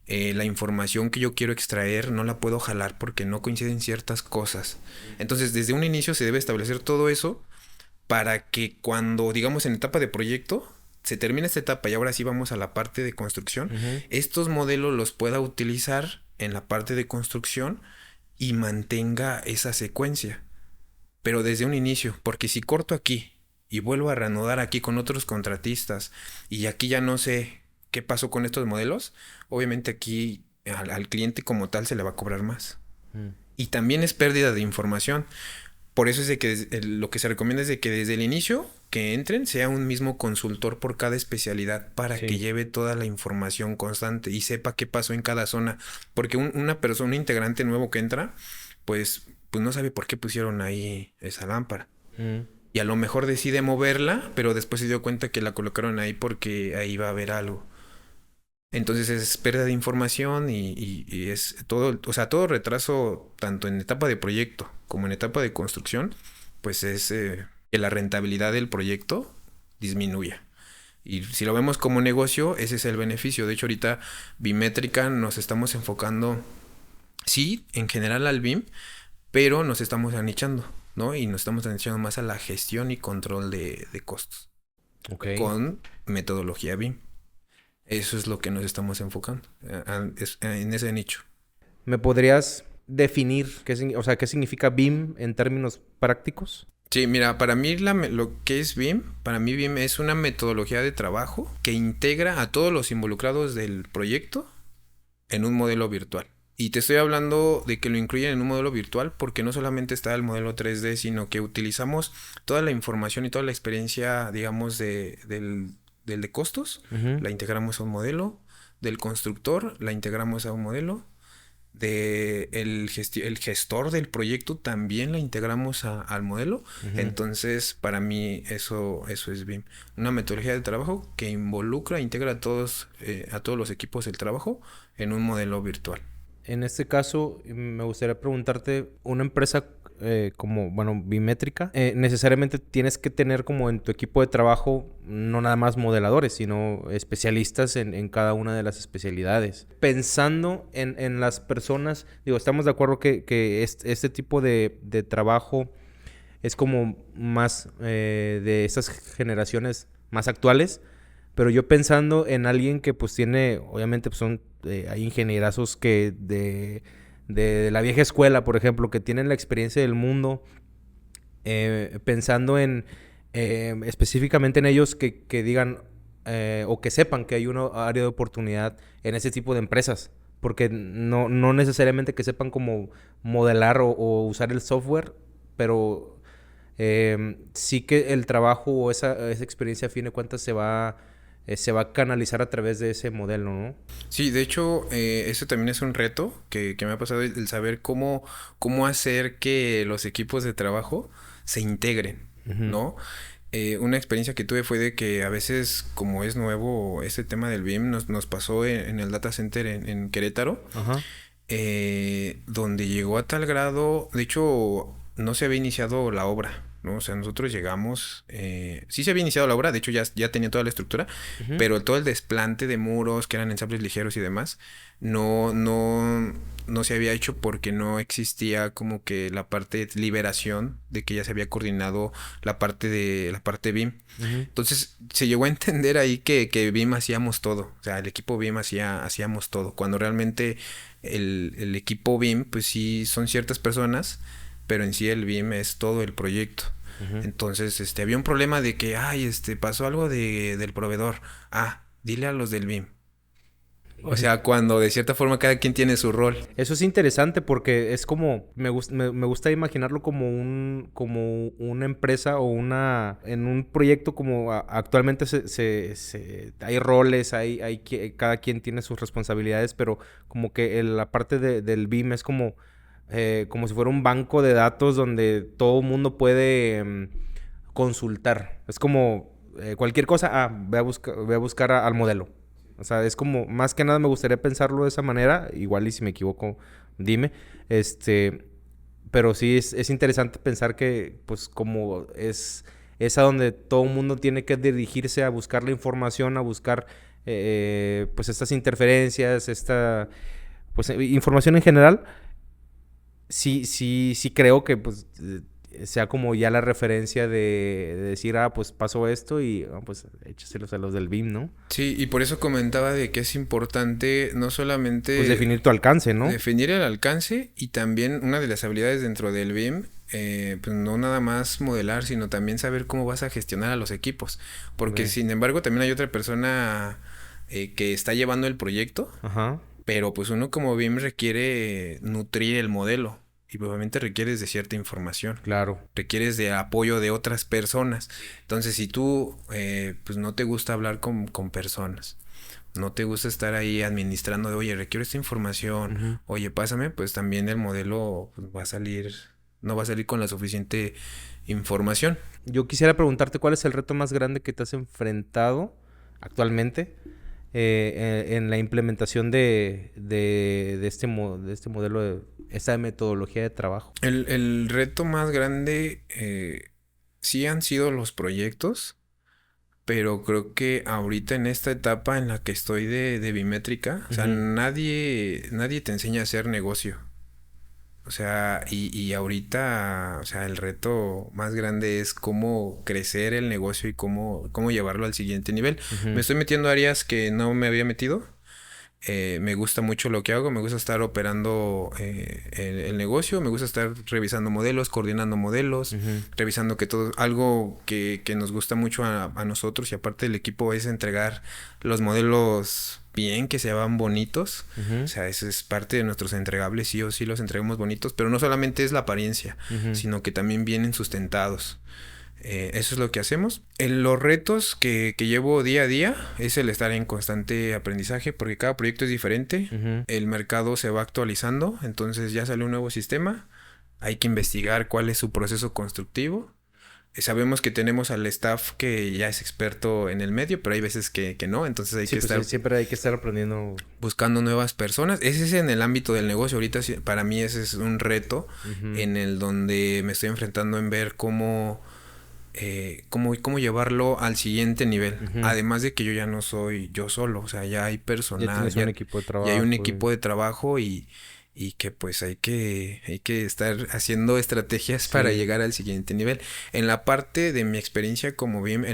La información que yo quiero extraer no la puedo jalar porque no coinciden ciertas cosas. Entonces, desde un inicio se debe establecer todo eso, para que cuando, digamos, en etapa de proyecto, se termina esta etapa y ahora sí vamos a la parte de construcción, estos modelos los pueda utilizar en la parte de construcción y mantenga esa secuencia. Pero desde un inicio, porque si corto aquí y vuelvo a reanudar aquí con otros contratistas y aquí ya no sé qué pasó con estos modelos, obviamente aquí al cliente como tal se le va a cobrar más. Y también es pérdida de información. Por eso es de que lo que se recomienda es de que desde el inicio que entren sea un mismo consultor por cada especialidad para que lleve toda la información constante y sepa qué pasó en cada zona. Porque una persona, un integrante nuevo que entra, pues no sabe por qué pusieron ahí esa lámpara. Y a lo mejor decide moverla, pero después se dio cuenta que la colocaron ahí porque ahí va a haber algo. Entonces es pérdida de información y es todo, o sea, todo retraso, tanto en etapa de proyecto como en etapa de construcción, pues es que la rentabilidad del proyecto disminuya. Y si lo vemos como negocio, ese es el beneficio. De hecho, ahorita Bimétrica nos estamos enfocando, sí, en general al BIM, pero nos estamos anichando, ¿no? Y nos estamos anichando más a la gestión y control de costos. Con metodología BIM. Eso es lo que nos estamos enfocando, en ese nicho.
¿Me podrías definir qué significa BIM en términos prácticos?
Sí, mira, para mí lo que es BIM, para mí BIM es una metodología de trabajo que integra a todos los involucrados del proyecto en un modelo virtual. Y te estoy hablando de que lo incluyen en un modelo virtual porque no solamente está el modelo 3D, sino que utilizamos toda la información y toda la experiencia, digamos, del de costos, la integramos a un modelo, del constructor, la integramos a un modelo, el gestor del proyecto también la integramos al modelo. Entonces, para mí, eso es BIM. Una metodología de trabajo que involucra, integra a todos los equipos del trabajo en un modelo virtual.
En este caso, me gustaría preguntarte, una empresa como, Bimétrica, necesariamente tienes que tener como en tu equipo de trabajo no nada más modeladores, sino especialistas en cada una de las especialidades. Pensando en las personas, estamos de acuerdo que este tipo de trabajo es como más de estas generaciones más actuales, pero yo pensando en alguien que pues tiene, obviamente pues hay ingenierazos que de la vieja escuela, por ejemplo, que tienen la experiencia del mundo, pensando en específicamente en ellos que digan o que sepan que hay una área de oportunidad en ese tipo de empresas, porque no necesariamente que sepan cómo modelar o usar el software, pero sí que el trabajo o esa experiencia a fin de cuentas se va a canalizar a través de ese modelo, ¿no?
Sí, de hecho, eso también es un reto que me ha pasado, el saber cómo hacer que los equipos de trabajo se integren, ¿no? Una experiencia que tuve fue de que a veces, como es nuevo este tema del BIM, nos pasó en el data center en Querétaro, donde llegó a tal grado, de hecho, no se había iniciado la obra, ¿no? O sea, nosotros llegamos, sí se había iniciado la obra, de hecho ya tenía toda la estructura, pero todo el desplante de muros, que eran ensambles ligeros y demás, no se había hecho porque no existía como que la parte de liberación de que ya se había coordinado la parte BIM. Entonces se llegó a entender ahí que BIM hacíamos todo, o sea, el equipo BIM hacíamos todo, cuando realmente el equipo BIM, pues sí son ciertas personas, pero en sí el BIM es todo el proyecto. Entonces, había un problema de que, pasó algo del proveedor. Dile a los del BIM. O sea, cuando de cierta forma cada quien tiene su rol.
Eso es interesante porque es como, me gusta imaginarlo como una empresa en un proyecto como actualmente hay roles, cada quien tiene sus responsabilidades, pero como que la parte del BIM es como si fuera un banco de datos donde todo el mundo puede consultar. Es como cualquier cosa, voy a buscar al modelo. O sea, es como, más que nada me gustaría pensarlo de esa manera. Igual y si me equivoco, dime. Pero sí es interesante pensar que, pues, como es a donde todo el mundo tiene que dirigirse a buscar la información, a buscar, pues, estas interferencias, pues, información en general. Sí creo que, pues, sea como ya la referencia de decir, pues pasó esto y pues échaselos a los del BIM, ¿no?
Sí, y por eso comentaba de que es importante no solamente...
Pues definir tu alcance, ¿no?
Definir el alcance, y también una de las habilidades dentro del BIM pues no nada más modelar, sino también saber cómo vas a gestionar a los equipos. Porque sin embargo también hay otra persona que está llevando el proyecto,
Ajá.
pero pues uno como BIM requiere nutrir el modelo. Y obviamente requieres de cierta información.
Claro.
Requieres de apoyo de otras personas. Entonces, si tú pues no te gusta hablar con personas, no te gusta estar ahí administrando de, oye, requiero esta información, oye, pásame, pues también el modelo pues, va a salir, no va a salir con la suficiente información.
Yo quisiera preguntarte cuál es el reto más grande que te has enfrentado actualmente en la implementación de este modelo, de esta metodología de trabajo.
El reto más grande sí han sido los proyectos, pero creo que ahorita en esta etapa en la que estoy de Bimétrica, o sea, nadie te enseña a hacer negocio. O sea, y ahorita, o sea, el reto más grande es cómo crecer el negocio y cómo llevarlo al siguiente nivel. Me estoy metiendo a áreas que no me había metido. Me gusta mucho lo que hago, me gusta estar operando el negocio, me gusta estar revisando modelos, coordinando modelos, revisando que todo, algo que nos gusta mucho a nosotros y aparte del equipo es entregar los modelos bien, que se vean bonitos. O sea, eso es parte de nuestros entregables, sí o sí los entregamos bonitos, pero no solamente es la apariencia, sino que también vienen sustentados. Eso es lo que hacemos. En los retos que llevo día a día es el estar en constante aprendizaje porque cada proyecto es diferente. El mercado se va actualizando, entonces ya sale un nuevo sistema. Hay que investigar cuál es su proceso constructivo. Sabemos que tenemos al staff que ya es experto en el medio, pero hay veces que no, entonces hay que estar...
Siempre hay que estar aprendiendo.
Buscando nuevas personas. Ese es en el ámbito del negocio. Ahorita para mí ese es un reto en el donde me estoy enfrentando en ver cómo llevarlo al siguiente nivel. Además de que yo ya no soy yo solo, o sea, ya hay personal,
ya tienes un equipo de trabajo.
Ya hay un equipo de trabajo y que pues hay que estar haciendo estrategias para llegar al siguiente nivel. En la parte de mi experiencia como BIM,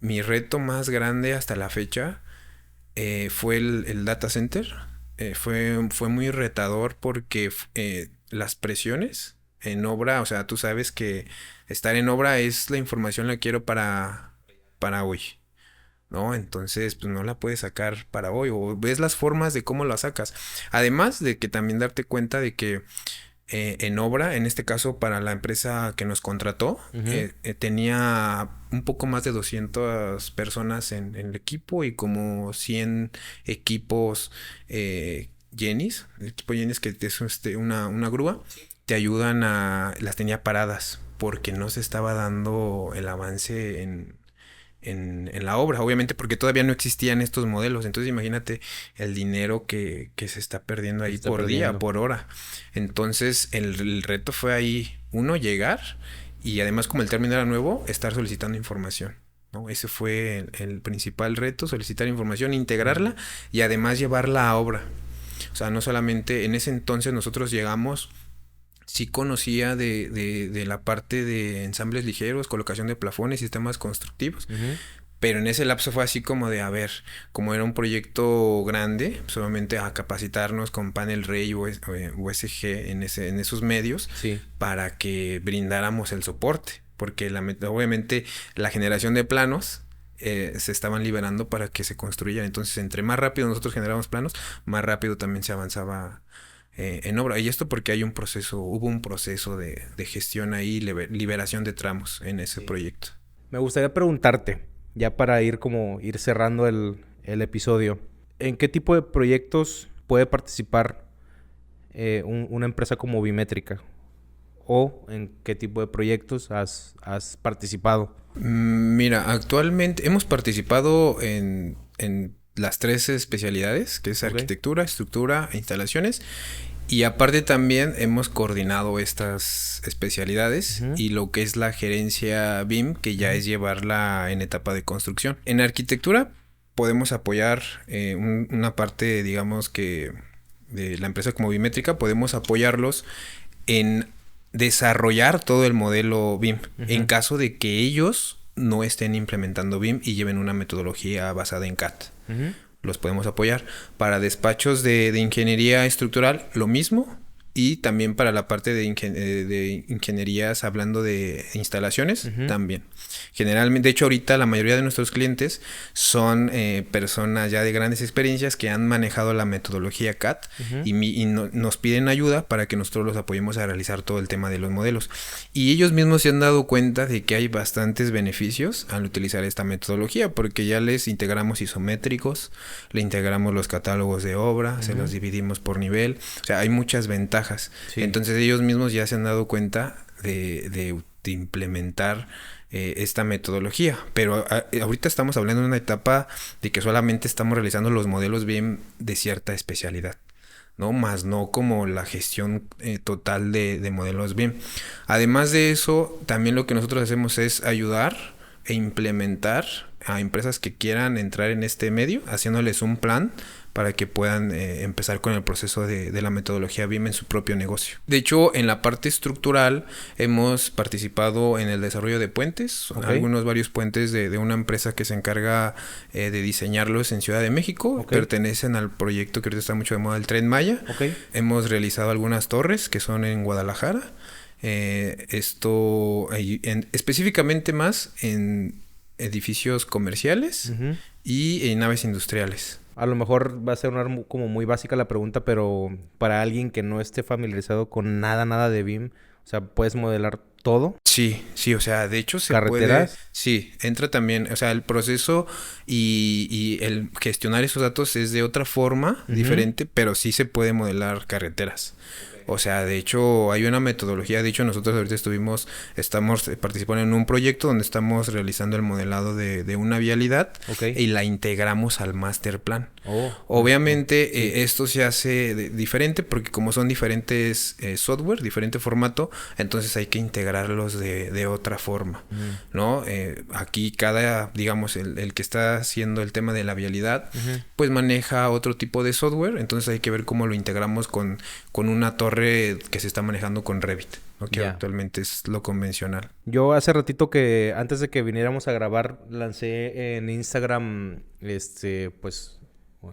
mi reto más grande hasta la fecha fue el data center. Fue muy retador porque las presiones en obra, o sea, tú sabes que estar en obra es la información la quiero para hoy, ¿no? Entonces, pues no la puedes sacar para hoy o ves las formas de cómo la sacas. Además de que también darte cuenta de que en obra, en este caso para la empresa que nos contrató, tenía un poco más de 200 personas en el equipo y como 100 equipos Jenis, el equipo Jenis que es una grúa, te ayudan las tenía paradas porque no se estaba dando el avance en la obra, obviamente porque todavía no existían estos modelos, entonces imagínate el dinero que se está perdiendo ahí por día, por hora. Entonces el reto fue ahí, uno, llegar y además como el término era nuevo, estar solicitando información, ¿no? Ese fue el principal reto, solicitar información, integrarla y además llevarla a obra. O sea, no solamente en ese entonces nosotros llegamos... Sí conocía de la parte de ensambles ligeros, colocación de plafones, sistemas constructivos, pero en ese lapso fue así como de, a ver, como era un proyecto grande, solamente a capacitarnos con Panel Rey o USG en esos medios para que brindáramos el soporte, porque obviamente la generación de planos se estaban liberando para que se construyan, entonces entre más rápido nosotros generamos planos, más rápido también se avanzaba en obra. Y esto porque hubo un proceso de gestión ahí, liberación de tramos en ese proyecto.
Me gustaría preguntarte, ya para ir cerrando el episodio, ¿en qué tipo de proyectos puede participar una empresa como Bimétrica? ¿O en qué tipo de proyectos has participado?
Mira, actualmente hemos participado en las 3 especialidades, que es arquitectura, estructura e instalaciones. Y aparte también hemos coordinado estas especialidades y lo que es la gerencia BIM, que ya es llevarla en etapa de construcción. En arquitectura podemos apoyar una parte, digamos que de la empresa como Bimétrica, podemos apoyarlos en desarrollar todo el modelo BIM en caso de que ellos no estén implementando BIM y lleven una metodología basada en CAD. Los podemos apoyar. Para despachos de ingeniería estructural, lo mismo. y también para la parte de ingenierías, hablando de instalaciones, también. Generalmente, de hecho, ahorita la mayoría de nuestros clientes son personas ya de grandes experiencias que han manejado la metodología CAD y nos piden ayuda para que nosotros los apoyemos a realizar todo el tema de los modelos. Y ellos mismos se han dado cuenta de que hay bastantes beneficios al utilizar esta metodología, porque ya les integramos isométricos, le integramos los catálogos de obra, se los dividimos por nivel, o sea, hay muchas ventajas. Sí. Entonces ellos mismos ya se han dado cuenta de implementar esta metodología, pero ahorita estamos hablando de una etapa de que solamente estamos realizando los modelos BIM de cierta especialidad, ¿no? Más no como la gestión total de modelos BIM. Además de eso, también lo que nosotros hacemos es ayudar e implementar a empresas que quieran entrar en este medio, haciéndoles un plan para que puedan empezar con el proceso de la metodología BIM en su propio negocio. De hecho, en la parte estructural hemos participado en el desarrollo de puentes, varios puentes de una empresa que se encarga de diseñarlos en Ciudad de México. Pertenecen al proyecto que ahorita está mucho de moda, el Tren Maya. Hemos realizado algunas torres que son en Guadalajara. Específicamente más en edificios comerciales y en naves industriales.
A lo mejor va a ser como muy básica la pregunta, pero para alguien que no esté familiarizado con nada de BIM, o sea, ¿puedes modelar todo?
Sí, o sea, de hecho se
¿Carreteras?
puede... Sí, entra también, o sea, el proceso y el gestionar esos datos es de otra forma, diferente, pero sí se puede modelar carreteras. O sea, de hecho, hay una metodología. De hecho, nosotros ahorita estamos participando en un proyecto donde estamos realizando el modelado de una vialidad y la integramos al master plan. Obviamente, esto se hace diferente porque como son diferentes software, diferente formato, entonces hay que integrarlos de otra forma, ¿no? Aquí digamos, el que está haciendo el tema de la vialidad, pues maneja otro tipo de software, entonces hay que ver cómo lo integramos con una torre que se está manejando con Revit, ¿no? Que actualmente es lo convencional.
Yo hace ratito que antes de que viniéramos a grabar lancé en Instagram pues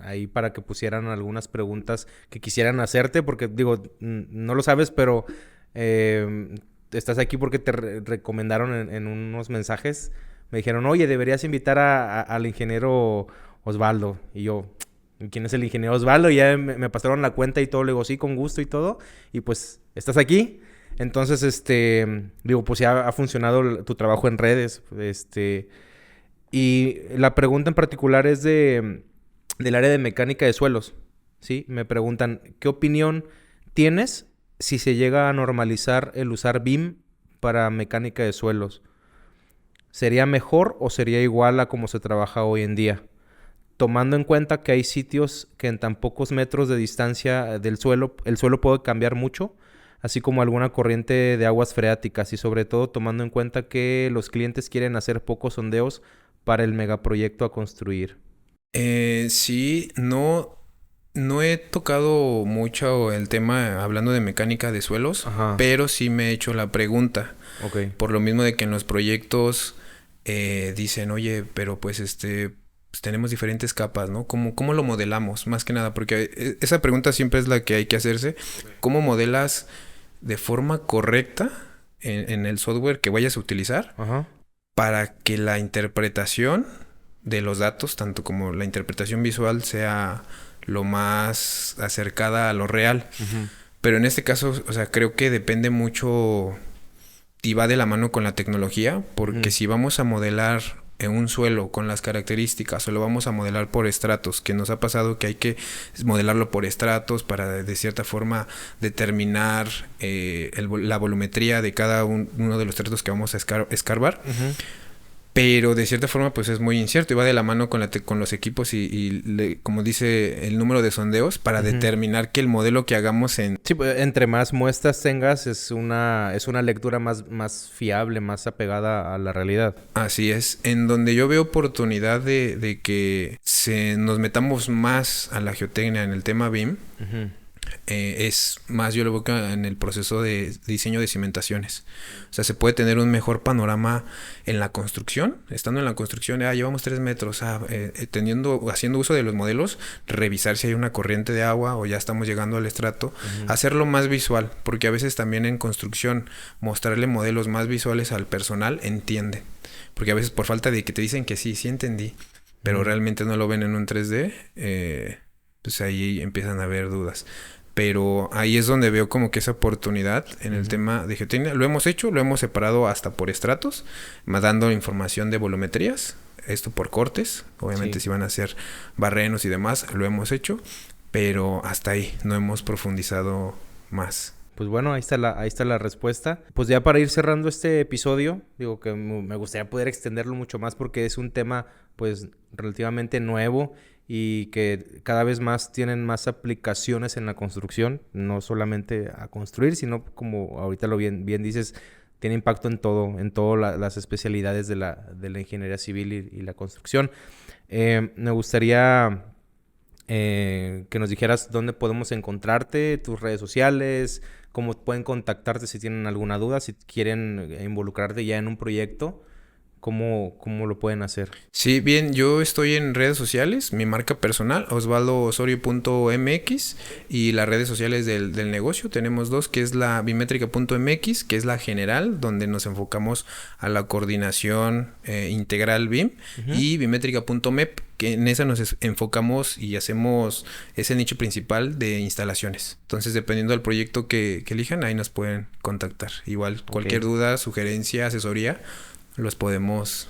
ahí para que pusieran algunas preguntas que quisieran hacerte, porque digo, no lo sabes, pero estás aquí porque te recomendaron en unos mensajes. Me dijeron, oye, deberías invitar al ingeniero Osvaldo. Y yo, ¿quién es el ingeniero Osvaldo? Y ya me pasaron la cuenta y todo. Le digo, sí, con gusto y todo. Y pues, ¿estás aquí? Entonces, digo, pues ya ha funcionado tu trabajo en redes. Y la pregunta en particular es del área de mecánica de suelos, ¿sí? Me preguntan, ¿qué opinión tienes si se llega a normalizar el usar BIM para mecánica de suelos? ¿Sería mejor o sería igual a como se trabaja hoy en día? Tomando en cuenta que hay sitios que en tan pocos metros de distancia del suelo, el suelo puede cambiar mucho, así como alguna corriente de aguas freáticas, y sobre todo tomando en cuenta que los clientes quieren hacer pocos sondeos para el megaproyecto a construir.
Sí, no he tocado mucho el tema hablando de mecánica de suelos, pero sí me he hecho la pregunta. Por lo mismo de que en los proyectos dicen, oye, pero pues pues tenemos diferentes capas, ¿no? ¿Cómo lo modelamos? Más que nada, porque esa pregunta siempre es la que hay que hacerse. ¿Cómo modelas de forma correcta en el software que vayas a utilizar para que la interpretación de los datos, tanto como la interpretación visual, sea lo más acercada a lo real? Pero en este caso, o sea, creo que depende mucho y va de la mano con la tecnología, porque si vamos a modelar en un suelo con las características o lo vamos a modelar por estratos, que nos ha pasado que hay que modelarlo por estratos para de cierta forma determinar la volumetría de cada uno de los estratos que vamos a escarbar. Pero de cierta forma pues es muy incierto y va de la mano con los equipos como dice, el número de sondeos para determinar que el modelo que hagamos en...
Sí, pues, entre más muestras tengas es una lectura más fiable, más apegada a la realidad.
Así es. En donde yo veo oportunidad de que nos metamos más a la geotecnia en el tema BIM, es más, yo lo veo en el proceso de diseño de cimentaciones. O sea, se puede tener un mejor panorama en la construcción, estando en la construcción, llevamos 3 metros, haciendo uso de los modelos, revisar si hay una corriente de agua o ya estamos llegando al estrato, hacerlo más visual, porque a veces también en construcción, mostrarle modelos más visuales al personal, entienden. Porque a veces por falta de que te dicen que sí entendí, pero realmente no lo ven en un 3D, pues ahí empiezan a haber dudas. Pero ahí es donde veo como que esa oportunidad en el tema de geotecnia. Lo hemos hecho, lo hemos separado hasta por estratos, dando información de volumetrías, esto por cortes. Obviamente si van a hacer barrenos y demás, lo hemos hecho, pero hasta ahí, no hemos profundizado más.
Pues bueno, ahí está la respuesta. Pues ya para ir cerrando este episodio, digo que me gustaría poder extenderlo mucho más porque es un tema pues relativamente nuevo y que cada vez más tienen más aplicaciones en la construcción, no solamente a construir, sino como ahorita lo bien dices, tiene impacto en todas las especialidades de la ingeniería civil y la construcción. Me gustaría que nos dijeras dónde podemos encontrarte, tus redes sociales, cómo pueden contactarte si tienen alguna duda, si quieren involucrarte ya en un proyecto. ¿Cómo lo pueden hacer?
Sí, bien, yo estoy en redes sociales, mi marca personal, osvaldoosorio.mx, y las redes sociales del negocio, tenemos 2, que es la bimétrica.mx, que es la general, donde nos enfocamos a la coordinación integral BIM, y bimétrica.mep, que en esa nos enfocamos y hacemos ese nicho principal de instalaciones. Entonces, dependiendo del proyecto que elijan, ahí nos pueden contactar. Igual, cualquier duda, sugerencia, asesoría, les podemos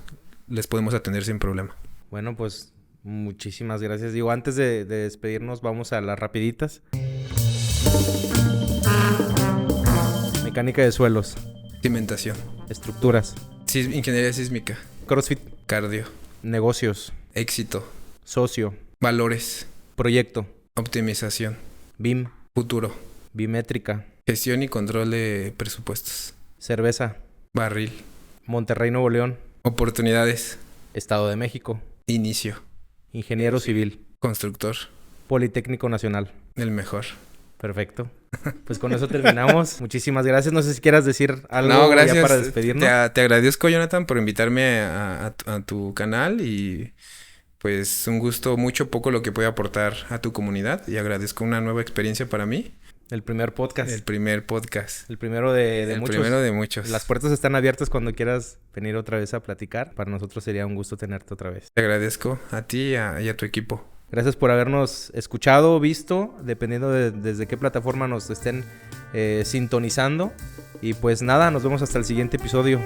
atender sin problema.
Bueno, pues muchísimas gracias. Digo, antes de despedirnos, vamos a las rapiditas. Mecánica de suelos.
Cimentación.
Estructuras.
Ingeniería sísmica.
CrossFit.
Cardio.
Negocios.
Éxito.
Socio.
Valores.
Proyecto.
Optimización.
BIM.
Futuro.
Bimétrica.
Gestión y control de presupuestos.
Cerveza.
Barril.
Monterrey, Nuevo León.
Oportunidades.
Estado de México.
Inicio.
Ingeniero civil.
Constructor.
Politécnico Nacional.
El mejor.
Perfecto. Pues con eso terminamos. Muchísimas gracias. No sé si quieras decir algo.
No, gracias.
Ya para despedirnos.
Te agradezco, Jonathan, por invitarme a tu canal y pues un gusto, mucho poco lo que puede aportar a tu comunidad, y agradezco una nueva experiencia para mí.
El primer podcast.
El primer podcast.
El primero de muchos.
El primero de muchos.
Las puertas están abiertas cuando quieras venir otra vez a platicar. Para nosotros sería un gusto tenerte otra vez.
Te agradezco a ti y a tu equipo.
Gracias por habernos escuchado, visto, dependiendo desde qué plataforma nos estén sintonizando. Y pues nada, nos vemos hasta el siguiente episodio.